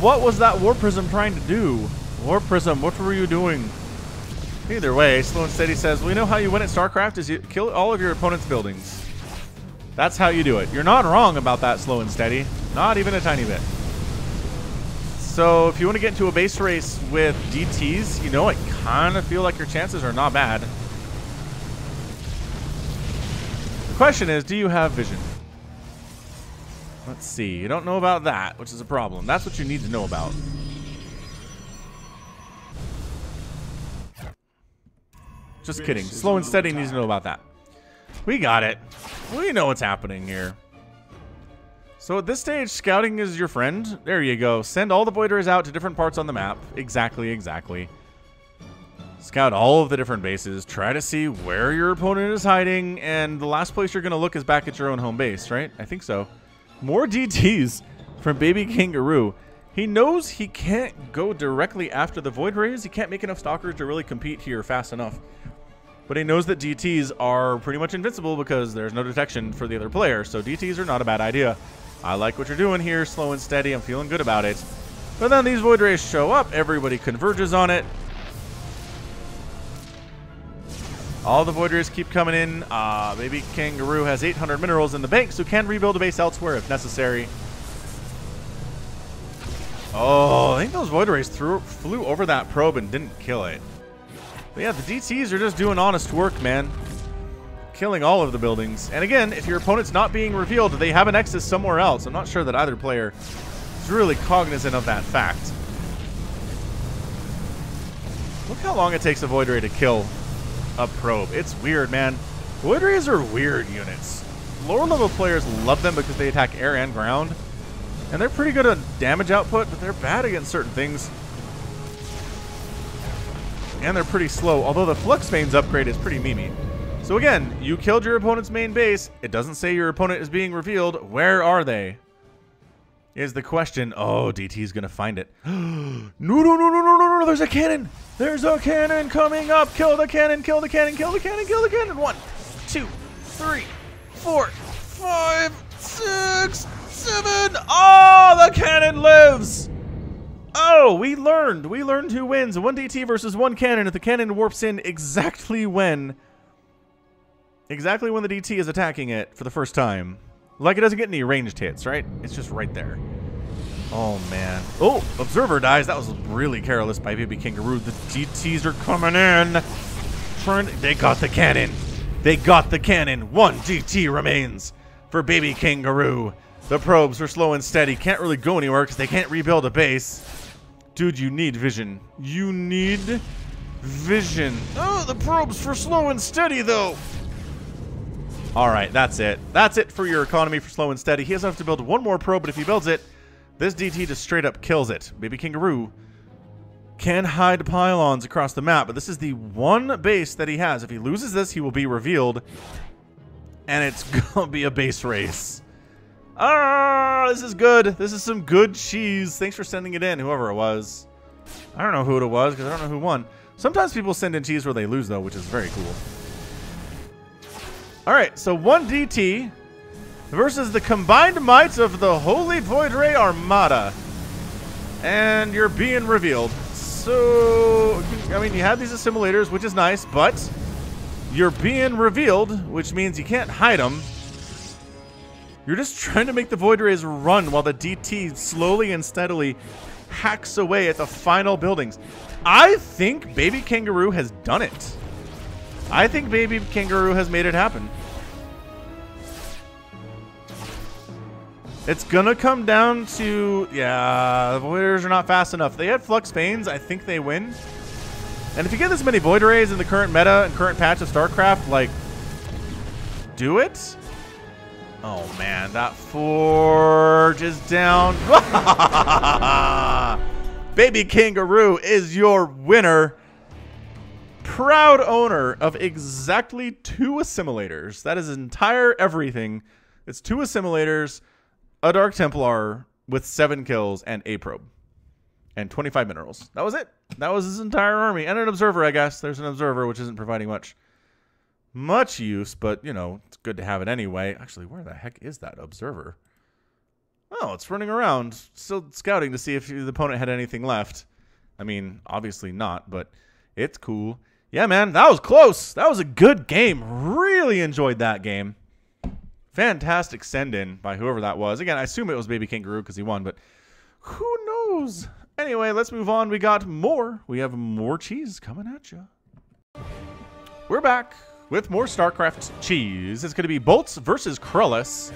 What was that War Prism trying to do? War Prism, what were you doing? Either way, slow and steady says, well, you know how you win at StarCraft is you kill all of your opponent's buildings. That's how you do it. You're not wrong about that, slow and steady. Not even a tiny bit. So if you want to get into a base race with DTs, you know, I kind of feel like your chances are not bad. The question is, do you have vision? Let's see. You don't know about that, which is a problem. That's what you need to know about. Just kidding. Slow and steady needs to know about that. We got it. We know what's happening here. So at this stage, scouting is your friend. There you go. Send all the Void Rays out to different parts on the map. Exactly, exactly. Scout all of the different bases. Try to see where your opponent is hiding. And the last place you're going to look is back at your own home base, right? I think so. More DTs from Baby Kangaroo. He knows he can't go directly after the Void Rays. He can't make enough Stalkers to really compete here fast enough. But he knows that DTs are pretty much invincible because there's no detection for the other player. So DTs are not a bad idea. I like what you're doing here, slow and steady. I'm feeling good about it. But then these Void Rays show up. Everybody converges on it. All the Void Rays keep coming in. Baby Kangaroo has 800 minerals in the bank, so can rebuild a base elsewhere if necessary. Oh, I think those Void Rays flew over that probe and didn't kill it. But yeah, the DTs are just doing honest work, man. Killing all of the buildings. And again, if your opponent's not being revealed, they have a nexus somewhere else. I'm not sure that either player is really cognizant of that fact. Look how long it takes a Void Ray to kill a probe. It's weird, man. Void Rays are weird units. Lower level players love them because they attack air and ground. And they're pretty good at damage output, but they're bad against certain things. And they're pretty slow, although the Flux Veins upgrade is pretty memey. So again, you killed your opponent's main base. It doesn't say your opponent is being revealed. Where are they? Is the question. Oh, DT's gonna find it. No, there's a cannon. There's a cannon coming up. Kill the cannon, kill the cannon, kill the cannon, kill the cannon. 1, 2, 3, 4, 5, 6, 7. Oh, the cannon lives. Oh, we learned who wins. 1 DT versus 1 cannon. If the cannon warps in exactly when the DT is attacking it for the first time. Like it doesn't get any ranged hits, right? It's just right there. Oh, man. Oh, Observer dies. That was really careless by Baby Kangaroo. The DTs are coming in. They got the cannon. They got the cannon. 1 DT remains for Baby Kangaroo. The probes are slow and steady. Can't really go anywhere because they can't rebuild a base. Dude, you need vision. You need vision. Oh, the probes for slow and steady, though. All right, that's it. That's it for your economy for slow and steady. He doesn't have to build 1 more probe, but if he builds it, this DT just straight up kills it. Baby Kangaroo can hide pylons across the map, but this is the 1 base that he has. If he loses this, he will be revealed, and it's going to be a base race. Ah, this is good. This is some good cheese. Thanks for sending it in, whoever it was. I don't know who it was because I don't know who won. Sometimes people send in cheese where they lose, though, which is very cool. All right, so 1 DT versus the combined might of the Holy Void Ray Armada. And you're being revealed. So, I mean, you have these assimilators, which is nice, but you're being revealed, which means you can't hide them. You're just trying to make the Void Rays run while the DT slowly and steadily hacks away at the final buildings. I think Baby Kangaroo has done it. I think Baby Kangaroo has made it happen. It's gonna come down to, yeah, the Void Rays are not fast enough. They had Flux Veins, I think they win. And if you get this many Void Rays in the current meta and current patch of StarCraft, like, do it? Oh man, that forge is down. Baby Kangaroo is your winner. Proud owner of exactly 2 assimilators. That is entire everything. It's 2 assimilators, a Dark Templar with 7 kills and a probe. And 25 minerals. That was it. That was his entire army. And an observer, I guess. There's an observer, which isn't providing much use, but, you know, it's good to have it anyway. Actually, where the heck is that observer? Oh, it's running around, still scouting to see if the opponent had anything left. I mean, obviously not, but it's cool. Yeah, man, that was close. That was a good game. Really enjoyed that game. Fantastic send-in by whoever that was. Again, I assume it was Baby Kangaroo because he won, but who knows? Anyway, let's move on. We got more. We have more cheese coming at you. We're back with more StarCraft cheese. It's going to be Bolts versus Krullis.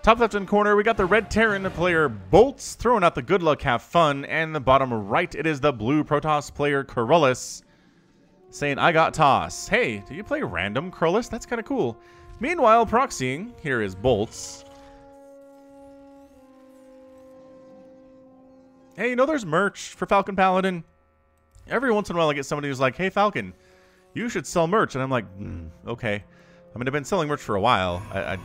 Top left-hand corner, we got the red Terran player Bolts throwing out the good luck, have fun. And the bottom right, it is the blue Protoss player Krullis saying, I got toss. Hey, do you play random Krullis? That's kind of cool. Meanwhile, proxying, here is Bolts. Hey, you know there's merch for Falcon Paladin? Every once in a while I get somebody who's like, hey, Falcon, you should sell merch. And I'm like, okay. I mean, I've been selling merch for a while. I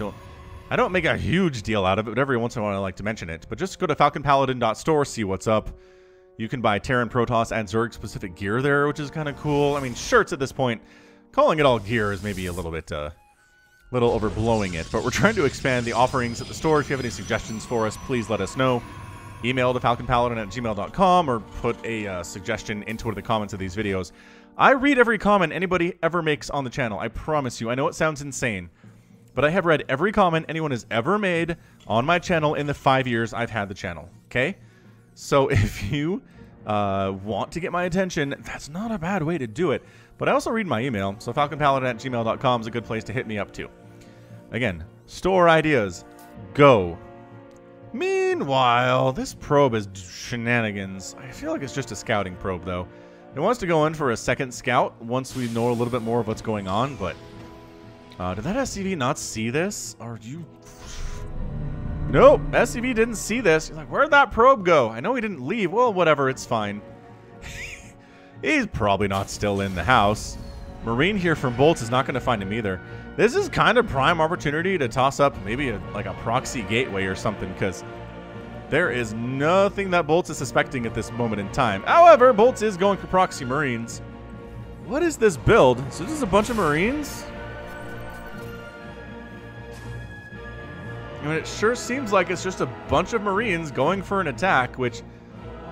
don't make a huge deal out of it, but every once in a while I like to mention it. But just go to falconpaladin.store, see what's up. You can buy Terran, Protoss, and Zerg-specific gear there, which is kind of cool. I mean, shirts at this point, calling it all gear is maybe a little bit, little overblowing it. But we're trying to expand the offerings at the store. If you have any suggestions for us, please let us know. Email to falconpaladin@gmail.com or put a suggestion into one of the comments of these videos. I read every comment anybody ever makes on the channel. I promise you. I know it sounds insane, but I have read every comment anyone has ever made on my channel in the 5 years I've had the channel, okay? So if you want to get my attention, that's not a bad way to do it. But I also read my email, so falconpaladin@gmail.com is a good place to hit me up too. Again, store ideas. Go. Meanwhile, this probe is shenanigans. I feel like it's just a scouting probe, though. It wants to go in for a second scout once we know a little bit more of what's going on, but... did that SCV not see this? Or do you... Nope, SCV didn't see this. You're like, where'd that probe go? I know he didn't leave. Well, whatever, it's fine. He's probably not still in the house. Marine here from Bolts is not going to find him either. This is kind of prime opportunity to toss up maybe like a proxy gateway or something, because there is nothing that Bolts is suspecting at this moment in time. However, Bolts is going for proxy Marines. What is this build? So this is a bunch of Marines? I mean, it sure seems like it's just a bunch of Marines going for an attack, which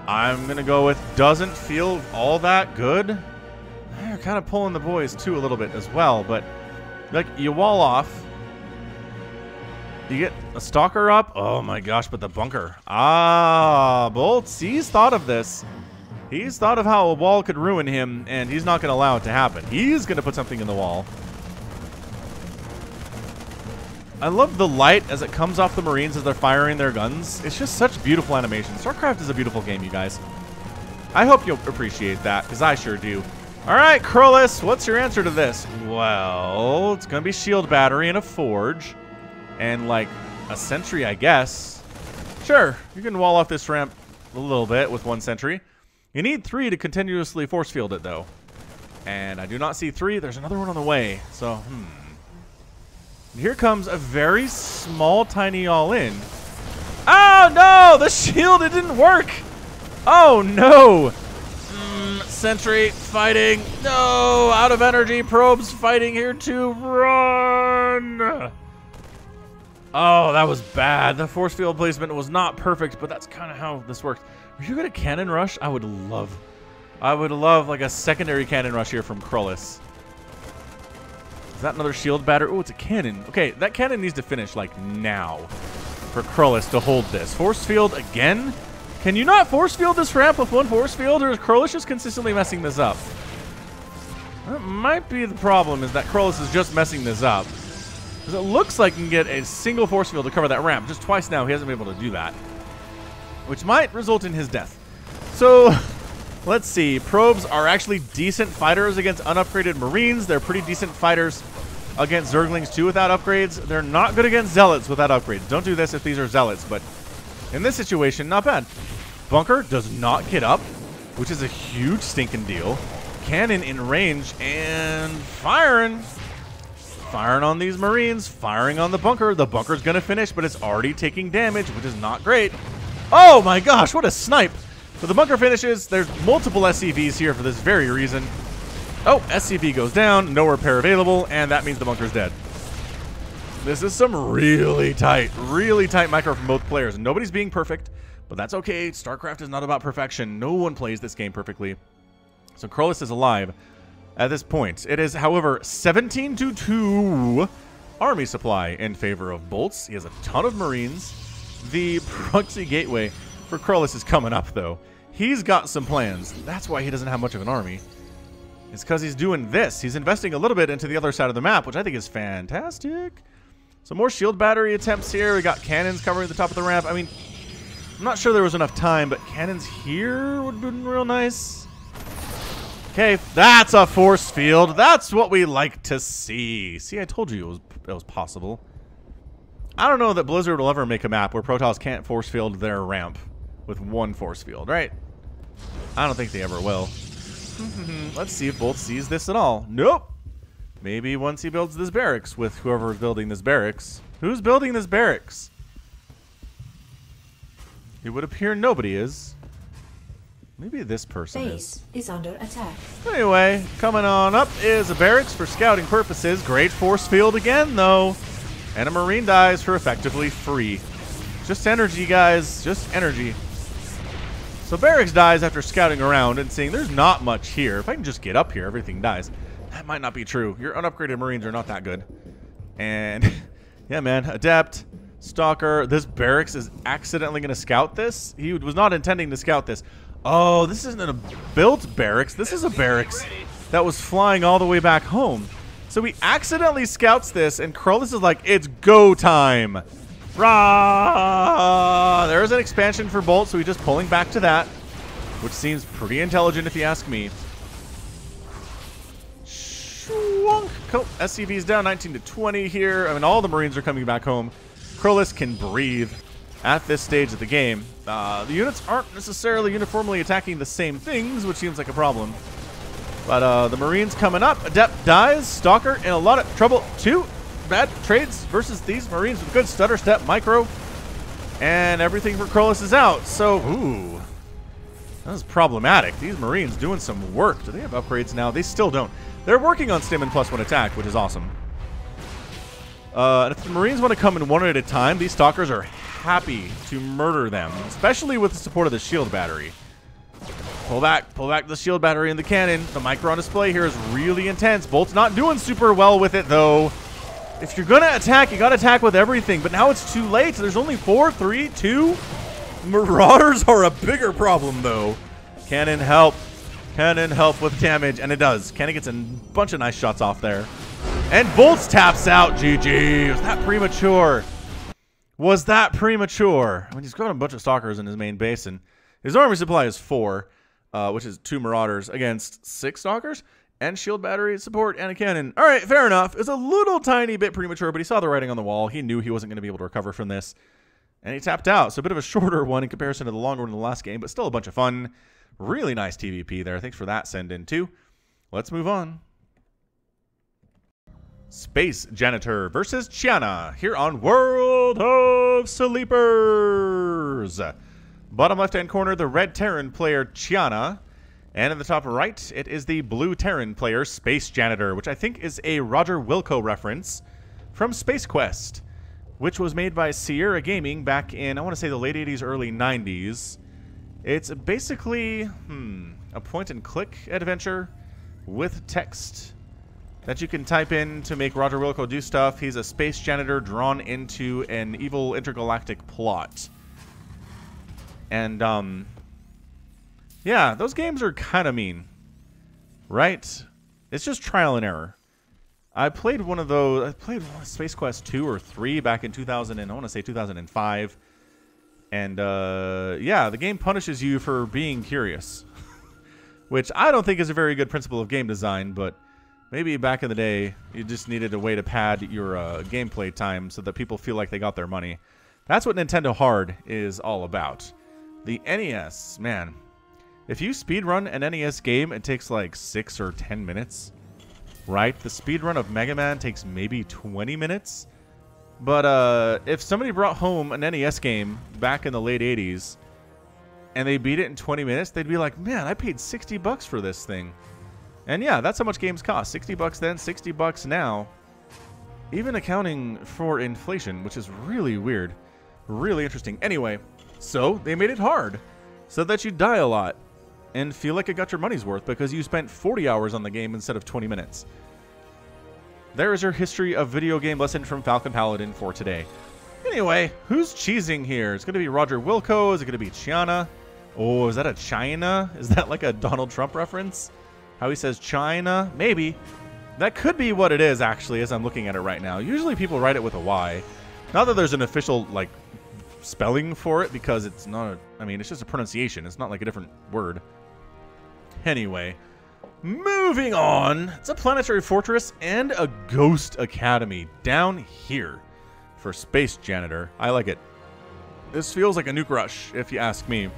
I'm going to go with doesn't feel all that good. They're kind of pulling the boys, too, a little bit as well. But, like, you wall off. You get a stalker up. Oh, my gosh, but the bunker. Ah, Bolts, he's thought of this. He's thought of how a wall could ruin him, and he's not going to allow it to happen. He's going to put something in the wall. I love the light as it comes off the Marines as they're firing their guns. It's just such beautiful animation. StarCraft is a beautiful game, you guys. I hope you'll appreciate that, because I sure do. All right, Krollis, what's your answer to this? Well, it's going to be shield battery and a forge. And, like, a sentry, I guess. Sure, you can wall off this ramp a little bit with 1 sentry. You need 3 to continuously force field it, though. And I do not see 3. There's another one on the way. So, Here comes a very small, tiny all-in. Oh, no! The shield, it didn't work! Oh, no! Sentry fighting. No! Out of energy. Probes fighting here to run! Oh, that was bad. The force field placement was not perfect, but that's kind of how this works. Are you going to cannon rush? I would love like a secondary cannon rush here from Krollis. Is that another shield batter? Oh, it's a cannon. Okay, that cannon needs to finish, like, now for Krollis to hold this. Force field again? Can you not force field this ramp with 1 force field, or is Krollis just consistently messing this up? That might be the problem, is that Krollis is just messing this up. Because it looks like he can get a single force field to cover that ramp. Just twice now, he hasn't been able to do that. Which might result in his death. So... let's see. Probes are actually decent fighters against unupgraded Marines. They're pretty decent fighters against Zerglings too without upgrades. They're not good against Zealots without upgrades. Don't do this if these are Zealots, but in this situation, not bad. Bunker does not get up, which is a huge stinking deal. Cannon in range and firing. Firing on these Marines, firing on the bunker. The bunker's going to finish, but it's already taking damage, which is not great. Oh my gosh, what a snipe. So the bunker finishes. There's multiple SCVs here for this very reason. Oh, SCV goes down. No repair available. And that means the bunker's dead. This is some really tight micro from both players. Nobody's being perfect, but that's okay. StarCraft is not about perfection. No one plays this game perfectly. So Krollis is alive at this point. It is, however, 17-2 army supply in favor of Bolts. He has a ton of Marines. The proxy gateway for Krollis is coming up, though. He's got some plans. That's why he doesn't have much of an army. It's because he's doing this. He's investing a little bit into the other side of the map, which I think is fantastic. So more shield battery attempts here. We got cannons covering the top of the ramp. I mean, I'm not sure there was enough time, but cannons here would have been real nice. Okay, that's a force field. That's what we like to see. See, I told you it was possible. I don't know that Blizzard will ever make a map where Protoss can't force field their ramp with 1 force field, right? I don't think they ever will. Let's see if Bolt sees this at all. Nope. Maybe once he builds this barracks with whoever is building this barracks. Who's building this barracks? It would appear nobody is. Maybe this person Base is under attack. Anyway, coming on up is a barracks for scouting purposes. Great force field again, though. And a Marine dies for effectively free. Just energy, guys. Just energy. So barracks dies after scouting around and seeing there's not much here. If I can just get up here, everything dies. That might not be true. Your unupgraded Marines are not that good. And, yeah, man. Adept, Stalker. This barracks is accidentally going to scout this. He was not intending to scout this. Oh, this isn't a built barracks. This is a barracks that was flying all the way back home. So he accidentally scouts this, and Krollis is like, it's go time. Rah! There's an expansion for Bolt, so he's just pulling back to that, which seems pretty intelligent if you ask me. Shwunk. Cool. SCV's down 19 to 20 here. I mean, all the Marines are coming back home. Krollis can breathe at this stage of the game. The units aren't necessarily uniformly attacking the same things, which seems like a problem. But the Marines coming up. Adept dies. Stalker in a lot of trouble. Two bad trades versus these Marines with good stutter step micro. And everything for Krollis is out. So, ooh. That was problematic. These Marines doing some work. Do they have upgrades now? They still don't. They're working on stim and +1 attack, which is awesome. And if the Marines want to come in one at a time, these Stalkers are happy to murder them, especially with the support of the shield battery. Pull back the shield battery and the cannon. The micro on display here is really intense. Bolt's not doing super well with it, though. If you're going to attack, you got to attack with everything. But now it's too late. There's only 4, 3, 2. Marauders are a bigger problem, though. Cannon help. Cannon help with damage, and it does. Cannon gets a bunch of nice shots off there. And Bolts taps out. GG. Was that premature? Was that premature? I mean, he's got a bunch of Stalkers in his main base, and his army supply is 4, which is 2 Marauders against 6 Stalkers, and shield battery support and a cannon. All right, fair enough. It's a little tiny bit premature, but he saw the writing on the wall. He knew he wasn't going to be able to recover from this, and he tapped out. So a bit of a shorter one in comparison to the longer one in the last game, but still a bunch of fun. Really nice TVP there. Thanks for that send-in, too. Let's move on. Space Janitor versus Chiana here on World of Sleepers. Bottom left-hand corner, the red Terran player Chiana. And in the top right, it is the blue Terran player Space Janitor, which I think is a Roger Wilco reference from Space Quest, which was made by Sierra Gaming back in, I want to say, the late 80s, early 90s. It's basically a point-and-click adventure with text that you can type in to make Roger Wilco do stuff. He's a space janitor drawn into an evil intergalactic plot. And, yeah, those games are kind of mean, right? It's just trial and error. I played one of those. I played Space Quest 2 or 3 back in 2000, and I want to say 2005. And, yeah, the game punishes you for being curious, which I don't think is a very good principle of game design, but maybe back in the day, you just needed a way to pad your gameplay time so that people feel like they got their money. That's what Nintendo Hard is all about. The NES, man. If you speedrun an NES game, it takes like 6 or 10 minutes, right? The speedrun of Mega Man takes maybe 20 minutes. But if somebody brought home an NES game back in the late 80s and they beat it in 20 minutes, they'd be like, man, I paid $60 for this thing. And yeah, that's how much games cost. $60 then, $60 now. Even accounting for inflation, which is really weird. Really interesting. Anyway, so they made it hard so that you die a lot and feel like it got your money's worth because you spent 40 hours on the game instead of 20 minutes. There is your history of video game lesson from Falcon Paladin for today. Anyway, who's cheesing here? It's going to be Roger Wilco. Is it going to be Chiana? Oh, is that a China? Is that like a Donald Trump reference? How he says China? Maybe. That could be what it is, actually, as I'm looking at it right now. Usually people write it with a Y. Not that there's an official, like, spelling for it, because it's not a... I mean, it's just a pronunciation. It's not like a different word. Anyway, moving on. It's a planetary fortress and a ghost academy down here for Space Janitor. I like it. This feels like a Nuke Rush, if you ask me.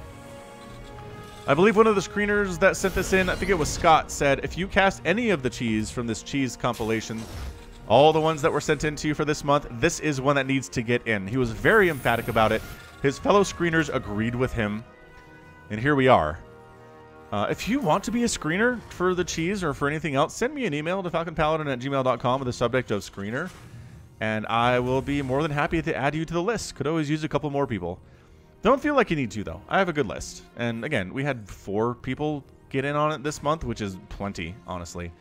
I believe one of the screeners that sent this in, I think it was Scott, said if you cast any of the cheese from this cheese compilation, all the ones that were sent in to you for this month, this is one that needs to get in. He was very emphatic about it. His fellow screeners agreed with him. And here we are. If you want to be a screener for the cheese or for anything else, send me an email to falconpaladin@gmail.com with the subject of screener. And I will be more than happy to add you to the list. Could always use a couple more people. Don't feel like you need to, though. I have a good list. And again, we had 4 people get in on it this month, which is plenty, honestly.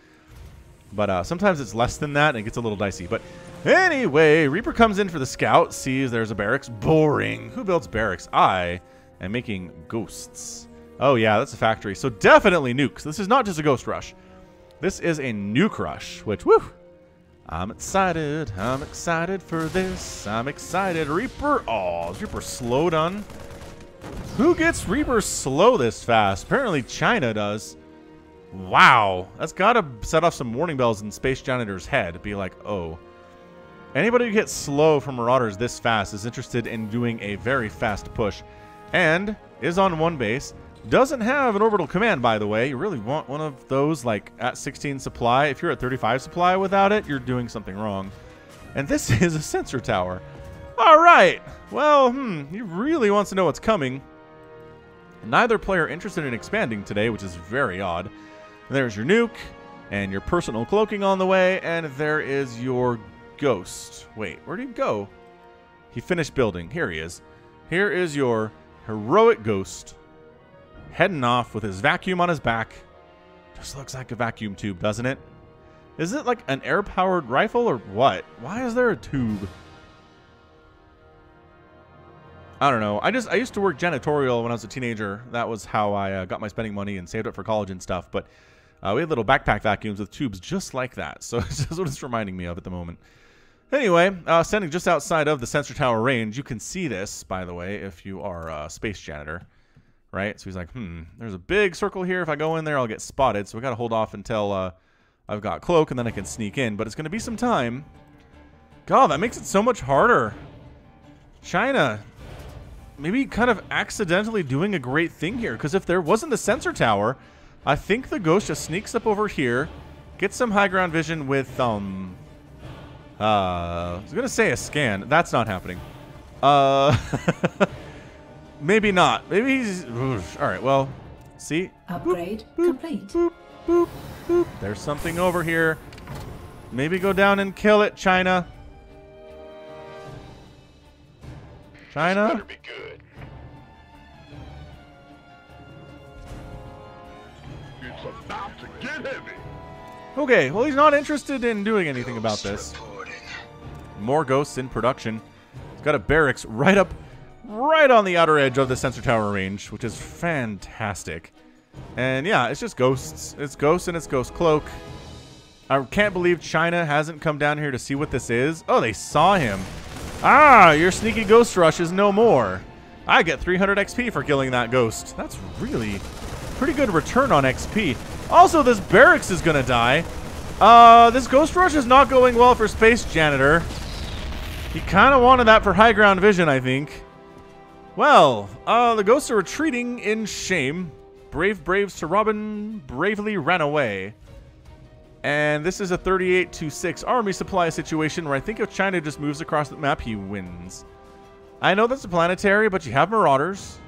But sometimes it's less than that, and it gets a little dicey. But anyway, Reaper comes in for the scout, sees there's a barracks. Boring. Who builds barracks? I am making ghosts. Oh, yeah, that's a factory. So definitely nukes. This is not just a ghost rush. This is a nuke rush, which, woo! I'm excited. I'm excited for this. I'm excited. Reaper. Oh, is Reaper slow done? Who gets Reaper slow this fast? Apparently China does. Wow. That's got to set off some warning bells in Space Janitor's head. Be like, oh. Anybody who gets slow from Marauders this fast is interested in doing a very fast push. And is on 1 base. Doesn't have an orbital command, by the way. You really want one of those, like, at 16 supply. If you're at 35 supply without it, you're doing something wrong. And this is a sensor tower. All right. Well, he really wants to know what's coming. Neither player interested in expanding today, which is very odd. And there's your nuke and your personal cloaking on the way, and there is your ghost. Wait, where'd he go? He finished building. Here he is. Here is your heroic ghost. Heading off with his vacuum on his back. Just looks like a vacuum tube, doesn't it? Is it like an air-powered rifle or what? Why is there a tube? I don't know. I used to work janitorial when I was a teenager. That was how I got my spending money and saved up for college and stuff. But we had little backpack vacuums with tubes just like that. So that's what it's reminding me of at the moment. Anyway, standing just outside of the sensor tower range. You can see this, by the way, if you are a space janitor. Right? So he's like, there's a big circle here. If I go in there, I'll get spotted. So we got to hold off until I've got cloak, and then I can sneak in. But it's going to be some time. God, that makes it so much harder. China, maybe kind of accidentally doing a great thing here. Because if there wasn't the sensor tower, I think the ghost just sneaks up over here, gets some high ground vision with, I was going to say a scan. That's not happening. Maybe not. Maybe he's... All right, well, see? Upgrade boop, complete. Boop, boop, boop. There's something over here. Maybe go down and kill it, China. China? This better be good. It's about to get heavy. Okay, well, he's not interested in doing anything about this. More ghosts in production. He's got a barracks right on the outer edge of the sensor tower range, which is fantastic. And yeah, it's just ghosts. It's ghosts and it's ghost cloak. I can't believe China hasn't come down here to see what this is. Oh, they saw him. Ah, your sneaky ghost rush is no more. I get 300 XP for killing that ghost. That's really pretty good return on XP. Also, this barracks is gonna die. This ghost rush is not going well for Space Janitor. He kind of wanted that for high ground vision, I think. Well, the ghosts are retreating in shame. Brave Sir Robin bravely ran away. And this is a 38-6 army supply situation where I think if China just moves across the map, he wins. I know that's a planetary, but you have Marauders.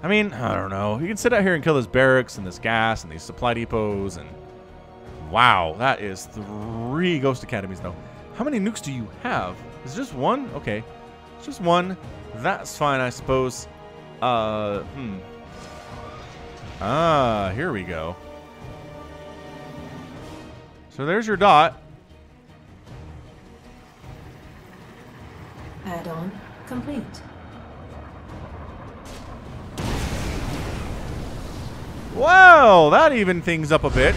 I mean, I don't know. You can sit out here and kill this barracks and this gas and these supply depots and... Wow, that is 3 Ghost Academies, though. How many nukes do you have? Is it just 1? Okay. It's just 1. That's fine, I suppose. Ah, here we go. So there's your dot. Add-on complete. Wow, that evened things up a bit.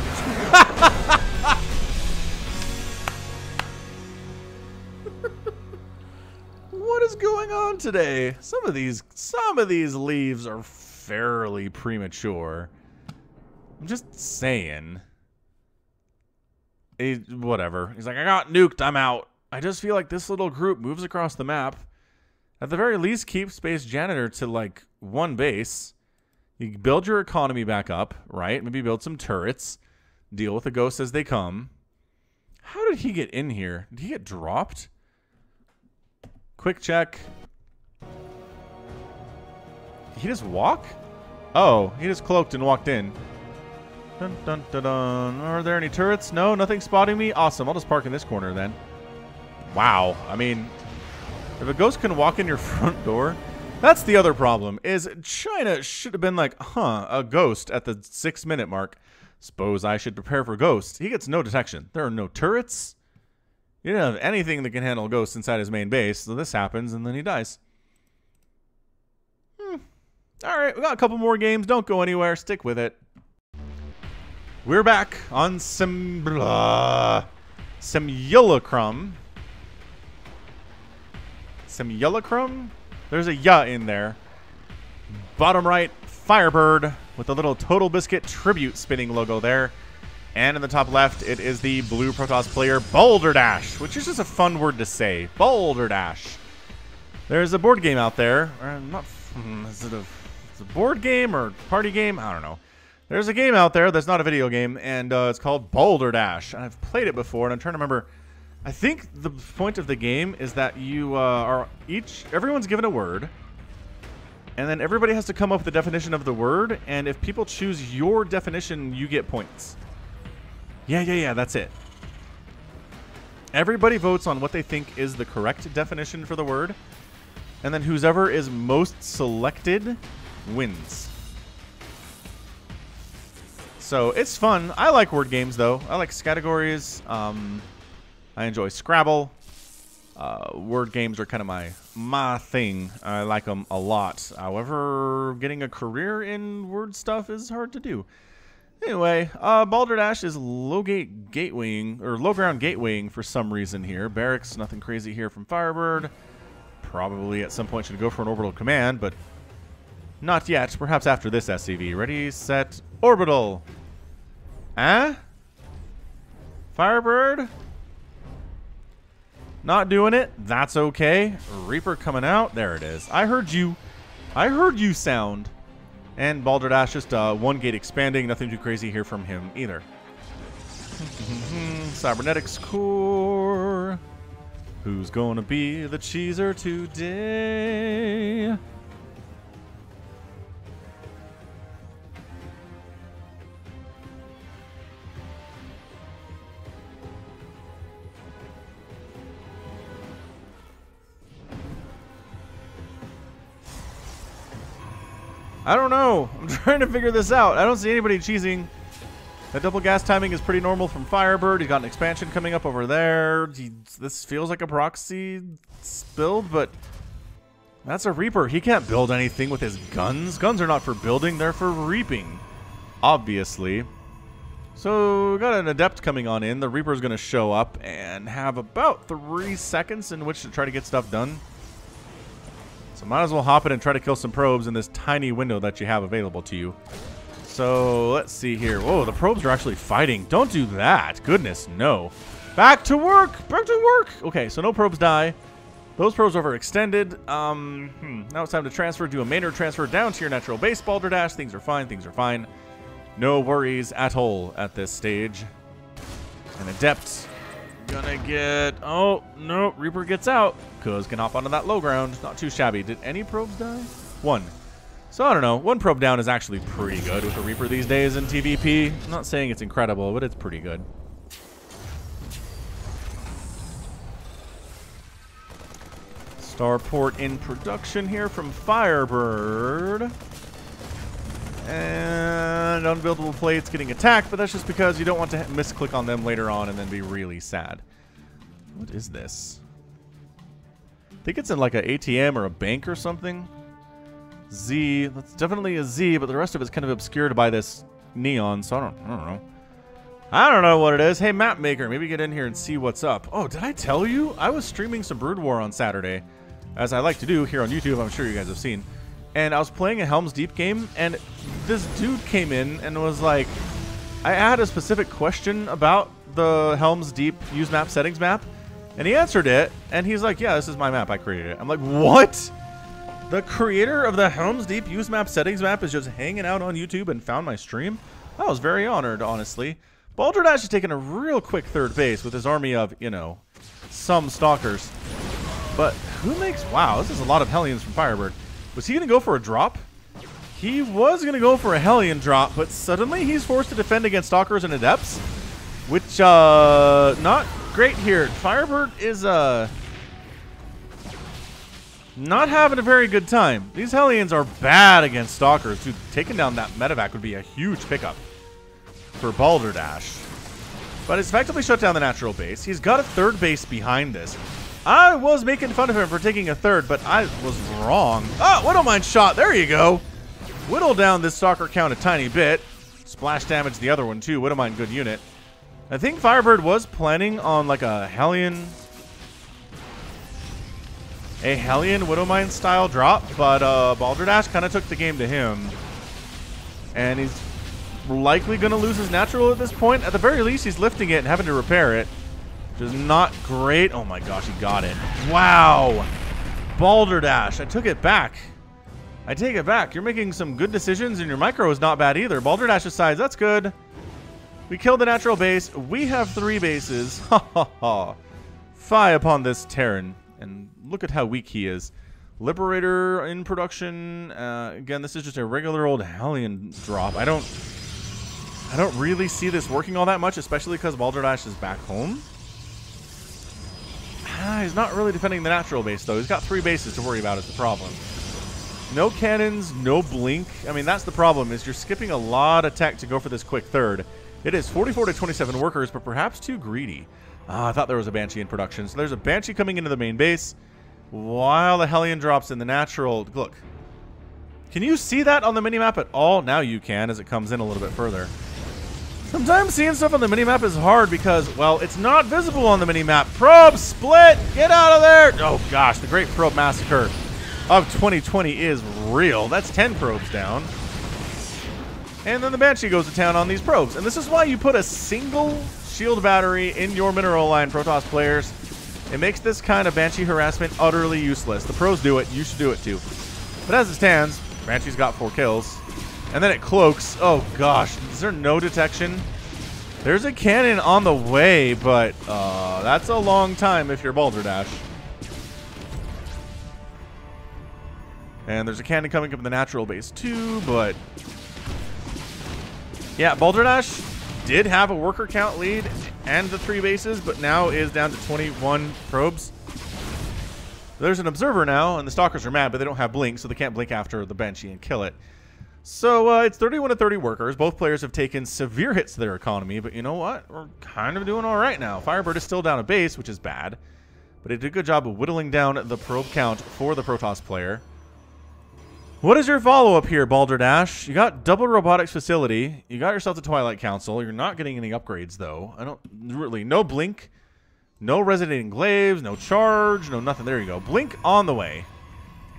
What is going on today? Some of these leaves are fairly premature. I'm just saying. Whatever. He's like, I got nuked, I'm out. I just feel like this little group moves across the map. At the very least, keep Space Janitor to like 1 base. You build your economy back up, right? Maybe build some turrets. Deal with the ghosts as they come. How did he get in here? Did he get dropped? Quick check. Did he just walk? Oh, he just cloaked and walked in. Dun, dun, dun, dun. Are there any turrets? No, nothing spotting me? Awesome. I'll just park in this corner then. Wow. I mean, if a ghost can walk in your front door, that's the other problem, is China should have been like, huh, a ghost at the 6-minute mark. Suppose I should prepare for ghosts. He gets no detection. There are no turrets. You don't have anything that can handle ghosts inside his main base, so this happens, and then he dies. All right, we got a couple more games. Don't go anywhere. Stick with it. We're back on Simulacrum. Simulacrum? There's a ya in there. Bottom right, Firebird with the little Total Biscuit tribute spinning logo there. And in the top left, it is the blue Protoss player Boulder Dash, which is just a fun word to say. Boulder Dash. There's a board game out there. Is it a board game or party game? I don't know. There's a game out there that's not a video game, and it's called Boulder Dash. And I've played it before, and I'm trying to remember. I think the point of the game is that you everyone's given a word, and then everybody has to come up with the definition of the word, and if people choose your definition, you get points. Yeah, that's it. Everybody votes on what they think is the correct definition for the word, and then whoever is most selected wins. So it's fun. I like word games, though. I like categories. I enjoy Scrabble. Word games are kind of my thing. I like them a lot. However, getting a career in word stuff is hard to do. Anyway, Boulder Dash is low ground gatewaying for some reason here. Barracks, nothing crazy here from Firebird. Probably at some point should go for an orbital command, but not yet. Perhaps after this SCV. Ready, set, orbital. Firebird? Not doing it. That's okay. Reaper coming out. There it is. I heard you. I heard you sound. And Boulder Dash just one gate expanding. Nothing too crazy here from him either. Cybernetics core. Who's going to be the cheeser today? I don't know. I'm trying to figure this out. I don't see anybody cheesing. That double gas timing is pretty normal from Firebird. He's got an expansion coming up over there. This feels like a proxy build, but that's a Reaper. He can't build anything with his guns. Guns are not for building. They're for reaping, obviously. So we got an Adept coming on in. The Reaper is going to show up and have about 3 seconds in which to try to get stuff done. So might as well hop in and try to kill some probes in this tiny window that you have available to you. So let's see here. Whoa, the probes are actually fighting. Don't do that. Goodness, no. Back to work. Back to work. Okay, so no probes die. Those probes overextended. Now it's time to transfer. Do a Maynard transfer down to your natural base, Boulder Dash. Things are fine. Things are fine. No worries at all at this stage. An Adept. Gonna get... Oh, no. Reaper gets out. Cuz can hop onto that low ground. Not too shabby. Did any probes die? One. So I don't know. One probe down is actually pretty good with a Reaper these days in TVP. I'm not saying it's incredible, but it's pretty good. Starport in production here from Firebird. And unbuildable plates getting attacked, but that's just because you don't want to misclick on them later on and then be really sad. What is this? I think it's in like an ATM or a bank or something. Z. That's definitely a Z, but the rest of it's kind of obscured by this neon, so I don't know. I don't know what it is. Hey, map maker, maybe get in here and see what's up. Oh, did I tell you? I was streaming some Brood War on Saturday, as I like to do here on YouTube. I'm sure you guys have seen. And I was playing a Helm's Deep game, and this dude came in and was like, I had a specific question about the Helm's Deep use map settings map, and he answered it, and he's like, yeah, this is my map. I created it. I'm like, what? The creator of the Helm's Deep use map settings map is just hanging out on YouTube and found my stream. I was very honored, honestly. Balderdash has taken a real quick third base with his army of, you know, some stalkers. But who makes... Wow, this is a lot of Hellions from Firebird. Was he going to go for a drop? He was going to go for a Hellion drop, but suddenly he's forced to defend against stalkers and adepts. Which, not great here. Firebird is, not having a very good time. These Hellions are bad against stalkers. Dude, taking down that medevac would be a huge pickup for Balderdash. But it's effectively shut down the natural base. He's got a third base behind this. I was making fun of him for taking a third, but I was wrong. Oh, Widowmine shot. There you go. Whittle down this stalker count a tiny bit. Splash damage the other one too. Widowmine, good unit. I think Firebird was planning on like a Hellion Widowmine style drop, but Balderdash kind of took the game to him. And he's likely going to lose his natural at this point. At the very least, he's lifting it and having to repair it, which is not great. Oh my gosh, he got it. Wow. Balderdash, I took it back. I take it back. You're making some good decisions, and your micro is not bad either. Balderdash decides, that's good. We killed the natural base. We have 3 bases. Ha ha ha. Fie upon this Terran. And look at how weak he is. Liberator in production. Again, this is just a regular old Hellion drop. I don't really see this working all that much, especially because Balderdash is back home. He's not really defending the natural base, though. He's got 3 bases to worry about is the problem. No cannons, no blink. I mean, that's the problem, is you're skipping a lot of tech to go for this quick third. It is 44 to 27 workers, but perhaps too greedy. I thought there was a Banshee in production. So there's a Banshee coming into the main base while the Hellion drops in the natural. Look. Can you see that on the minimap at all? Now you can as it comes in a little bit further. Sometimes seeing stuff on the minimap is hard because, well, it's not visible on the minimap. Probe split! Get out of there! Oh gosh, the Great Probe Massacre of 2020 is real. That's 10 probes down. And then the Banshee goes to town on these probes. And this is why you put a single shield battery in your mineral line, Protoss players. It makes this kind of Banshee harassment utterly useless. The pros do it. You should do it too. But as it stands, Banshee's got 4 kills. And then it cloaks. Oh gosh, is there no detection? There's a cannon on the way, but that's a long time if you're Balderdash. And there's a cannon coming up in the natural base too, but yeah, Balderdash did have a worker count lead and the 3 bases, but now is down to 21 probes. There's an observer now, and the stalkers are mad, but they don't have blink, so they can't blink after the Banshee and kill it. So it's 31 to 30 workers. Both players have taken severe hits to their economy, but you know what? We're kind of doing all right now. Firebird is still down a base, which is bad, but it did a good job of whittling down the probe count for the Protoss player. What is your follow-up here, Balderdash? You got double robotics facility. You got yourself the Twilight Council. You're not getting any upgrades, though. I don't really... No blink. No resonating glaives. No charge. No nothing. There you go. Blink on the way.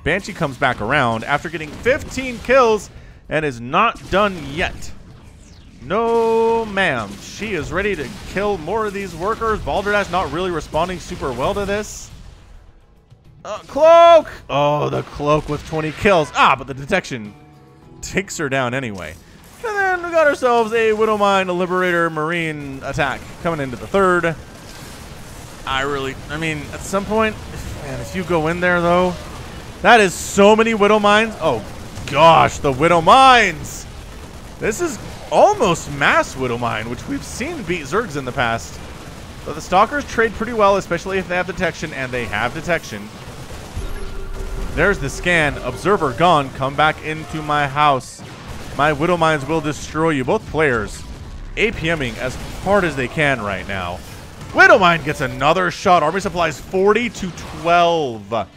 Banshee comes back around after getting 15 kills and is not done yet. No, ma'am. She is ready to kill more of these workers. Balderdash not really responding super well to this. Cloak! Oh, the cloak with 20 kills. But the detection takes her down anyway. And then we got ourselves a Widowmine, a Liberator, Marine attack coming into the third. I mean, at some point, man, if you go in there, though, that is so many Widowmines. Oh, gosh, the Widowmines. This is almost mass Widowmine, which we've seen beat Zergs in the past. But the Stalkers trade pretty well, especially if they have detection, and they have detection. There's the scan. Observer gone. Come back into my house. My Widowmines will destroy you. Both players APMing as hard as they can right now. Widowmine gets another shot. Army supplies 40 to 12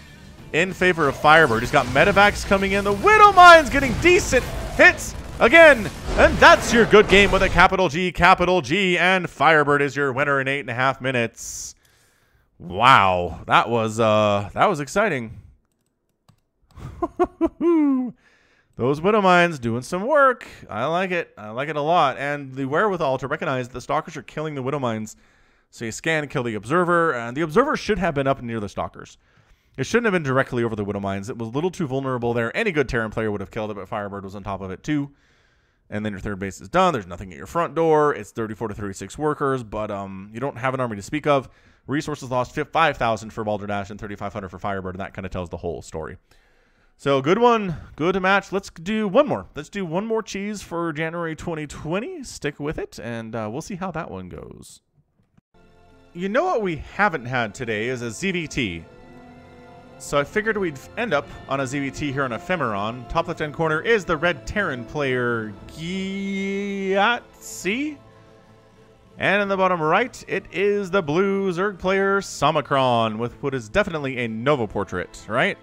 in favor of Firebird. He's got medevacs coming in. The Widowmine's getting decent hits again. And that's your good game with a capital G, and Firebird is your winner in 8.5 minutes. Wow, that was exciting. Those Widowmines doing some work. I like it. I like it a lot. And the wherewithal to recognize the Stalkers are killing the Widowmines. So you scan and kill the Observer. And the Observer should have been up near the Stalkers. It shouldn't have been directly over the Widow Mines. It was a little too vulnerable there. Any good Terran player would have killed it, but Firebird was on top of it too. And then your third base is done. There's nothing at your front door. It's 34 to 36 workers, but you don't have an army to speak of. Resources lost 5,000 for Balderdash and 3,500 for Firebird, and that kind of tells the whole story. So good one. Good match. Let's do one more. Let's do one more cheese for January 2020. Stick with it, and we'll see how that one goes. You know what we haven't had today is a ZVT. So I figured we'd end up on a ZVT here on Ephemeron. Top left-hand corner is the red Terran player Giatsi. And in the bottom right, it is the blue Zerg player Somicron with what is definitely a Nova portrait, right?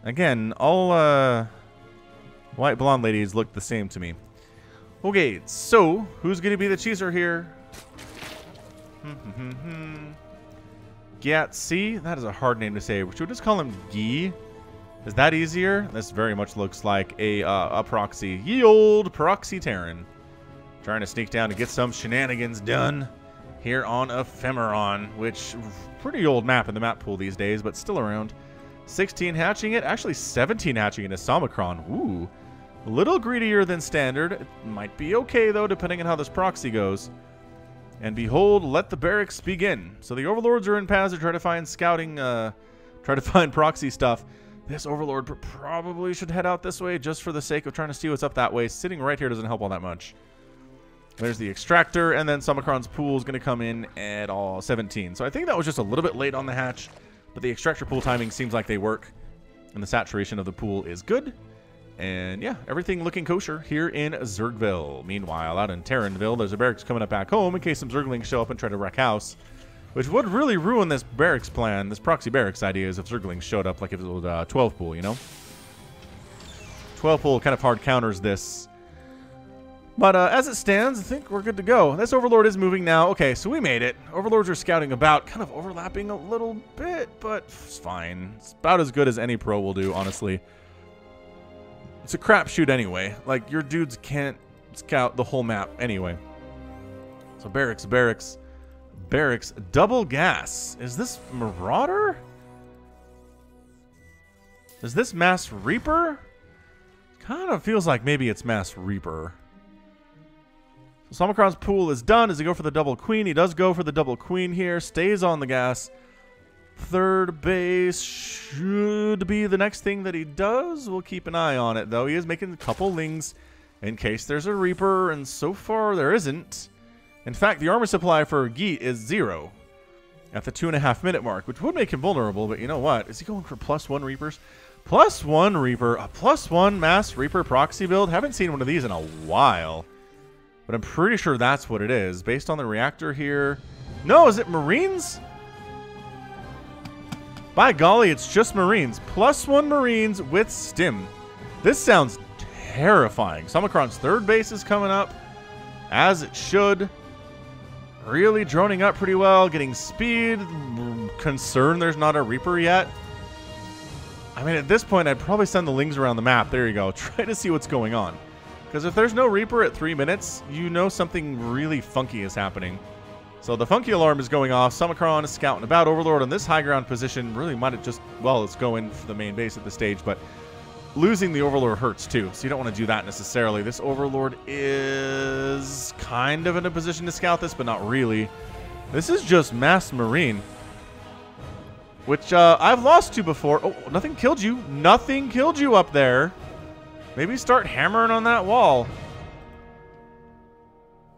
Again, all white blonde ladies look the same to me. Okay, so who's going to be the cheeser here? Giatsi, that is a hard name to say. Should we just call him Gi? Is that easier? This very much looks like a proxy. Ye old proxy Terran. Trying to sneak down to get some shenanigans done here on Ephemeron, which pretty old map in the map pool these days, but still around. 16 hatching it, actually 17 hatching it is Somicron. Ooh, a little greedier than standard. It might be okay though, depending on how this proxy goes. And behold, let the barracks begin. So the overlords are in paths to try to find scouting, try to find proxy stuff. This overlord probably should head out this way just for the sake of trying to see what's up that way. Sitting right here doesn't help all that much. There's the extractor, and then Somicron's pool is going to come in at all 17. So I think that was just a little bit late on the hatch, but the extractor pool timing seems like they work, and the saturation of the pool is good. And yeah, everything looking kosher here in Zergville. Meanwhile, out in Terranville, there's a barracks coming up back home in case some Zerglings show up and try to wreck house, which would really ruin this barracks plan, this proxy barracks idea, is if Zerglings showed up like if it was 12 pool, you know? 12 pool kind of hard counters this. But as it stands, I think we're good to go. This overlord is moving now. Okay, so we made it. Overlords are scouting about, kind of overlapping a little bit, but it's fine. It's about as good as any pro will do, honestly. It's a crapshoot anyway. Like, your dudes can't scout the whole map anyway. So barracks, barracks, barracks. Double gas. Is this Marauder? Is this Mass Reaper? Kind of feels like maybe it's Mass Reaper. So Somicron's pool is done. Does he go for the double queen? He does go for the double queen here. Stays on the gas. Third base should be the next thing that he does. We'll keep an eye on it, though. He is making a couple lings in case there's a Reaper, and so far there isn't. In fact, the armor supply for Geet is 0 at the 2.5-minute mark, which would make him vulnerable, but you know what? Is he going for +1 Reapers? +1 Reaper, a +1 Mass Reaper proxy build. Haven't seen one of these in a while, but I'm pretty sure that's what it is. Based on the reactor here. No, is it Marines? By golly, it's just Marines. +1 Marines with stim. This sounds terrifying. Somicron's third base is coming up, as it should. Really droning up pretty well, getting speed. Concerned there's not a Reaper yet. I mean, at this point, I'd probably send the lings around the map. There you go. Try to see what's going on. Because if there's no Reaper at 3 minutes, you know something really funky is happening. So the funky alarm is going off. Somicron is scouting about. Overlord on this high ground position really might have just, well, let's go in for the main base at this stage, but losing the Overlord hurts too, so you don't want to do that necessarily. This Overlord is kind of in a position to scout this, but not really. This is just Mass Marine, which I've lost to before. Oh, nothing killed you. Nothing killed you up there. Maybe start hammering on that wall.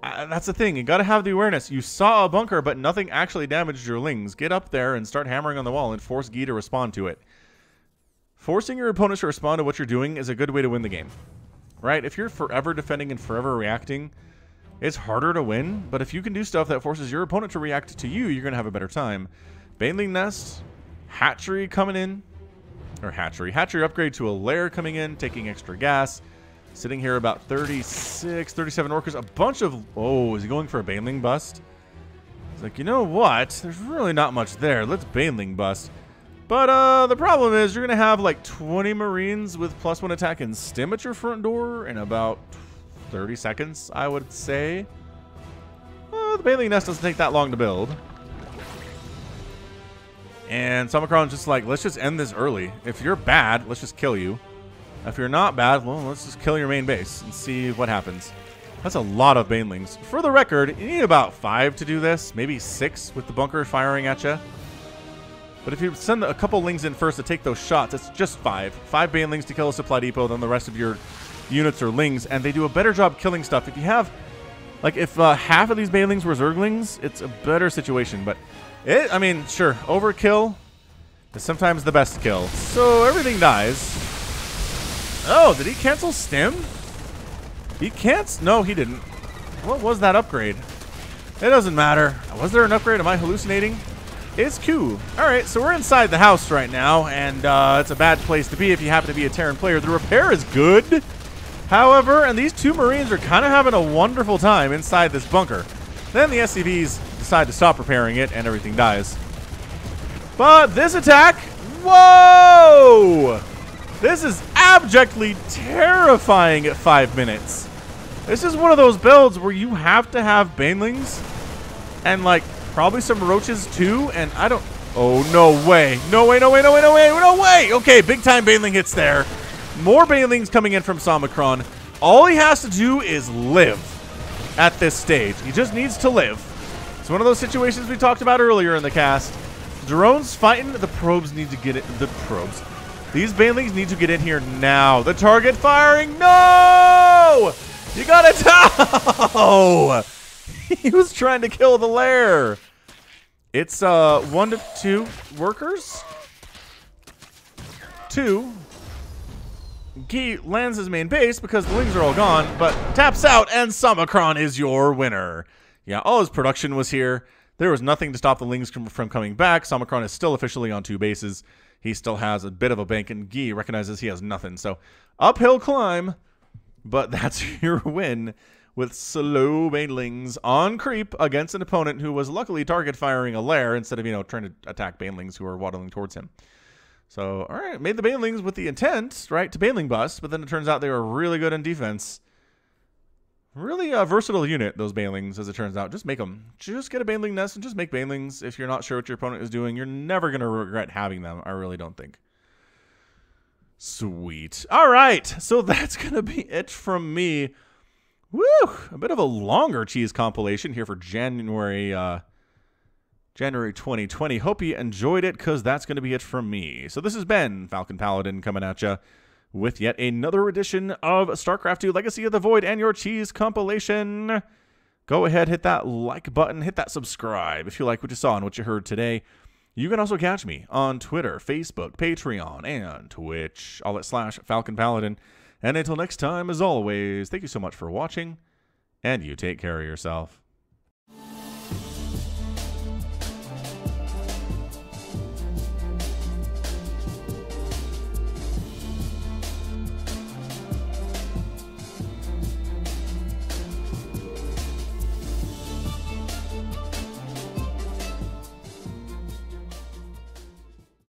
That's the thing. You got to have the awareness. You saw a bunker, but nothing actually damaged your lings. Get up there and start hammering on the wall and force Guy to respond to it. Forcing your opponents to respond to what you're doing is a good way to win the game, right? If you're forever defending and forever reacting, it's harder to win. But if you can do stuff that forces your opponent to react to you, you're going to have a better time. Baneling Nest, Hatchery coming in, or Hatchery upgrade to a lair coming in, taking extra gas. Sitting here about 36, 37 workers. A bunch of... Oh, is he going for a Baneling bust? He's like, you know what? There's really not much there. Let's Baneling bust. But the problem is you're going to have like 20 Marines with +1 attack and stim at your front door in about 30 seconds, I would say. The Baneling Nest doesn't take that long to build. And Somicron's just like, let's just end this early. If you're bad, let's just kill you. If you're not bad, well, let's just kill your main base and see what happens. That's a lot of banelings. For the record, you need about 5 to do this, maybe 6 with the bunker firing at you. But if you send a couple lings in first to take those shots, it's just 5. 5 banelings to kill a supply depot than the rest of your units or lings, and they do a better job killing stuff. If you have, like, if half of these banelings were zerglings, it's a better situation. But I mean, sure, overkill is sometimes the best kill. So everything dies. Oh, did he cancel stim? He can't. No, he didn't. What was that upgrade? It doesn't matter. Was there an upgrade? Am I hallucinating? It's cool. Alright, so we're inside the house right now, and it's a bad place to be if you happen to be a Terran player. The repair is good. However, and these 2 Marines are kind of having a wonderful time inside this bunker. Then the SCVs decide to stop repairing it, and everything dies. But this attack, whoa! This is abjectly terrifying at 5 minutes. This is one of those builds where you have to have banelings and, like, probably some roaches too, and I don't... Oh, no way. No way, no way, no way, no way, no way! Okay, big time baneling hits there. More banelings coming in from Somicron. All he has to do is live at this stage. He just needs to live. It's one of those situations we talked about earlier in the cast. Drones fighting, the probes need to get it. The probes. These banelings need to get in here now. The target firing, no! You gotta die! He was trying to kill the lair. It's 1 to 2 workers. 2. Guy lands his main base because the lings are all gone, but taps out, and Somicron is your winner. Yeah, all his production was here. There was nothing to stop the lings from coming back. Somicron is still officially on 2 bases. He still has a bit of a bank, and Guy recognizes he has nothing. So, uphill climb, but that's your win with slow banelings on creep against an opponent who was luckily target firing a lair instead of, you know, trying to attack banelings who are waddling towards him. So, all right, made the banelings with the intent, right, to baneling bust, but then it turns out they were really good in defense. Really a versatile unit, those banelings, as it turns out. Just make them. Just get a baneling nest and just make banelings. If you're not sure what your opponent is doing, you're never going to regret having them. I really don't think. Sweet. All right, so that's going to be it from me. Woo! A bit of a longer cheese compilation here for January 2020. Hope you enjoyed it, because that's going to be it from me. So this has been Falcon Paladin coming at you with yet another edition of StarCraft 2 Legacy of the Void and your cheese compilation. Go ahead, hit that like button, hit that subscribe if you like what you saw and what you heard today. You can also catch me on Twitter, Facebook, Patreon, and Twitch, all at /Falcon Paladin. And until next time, as always, thank you so much for watching, and you take care of yourself.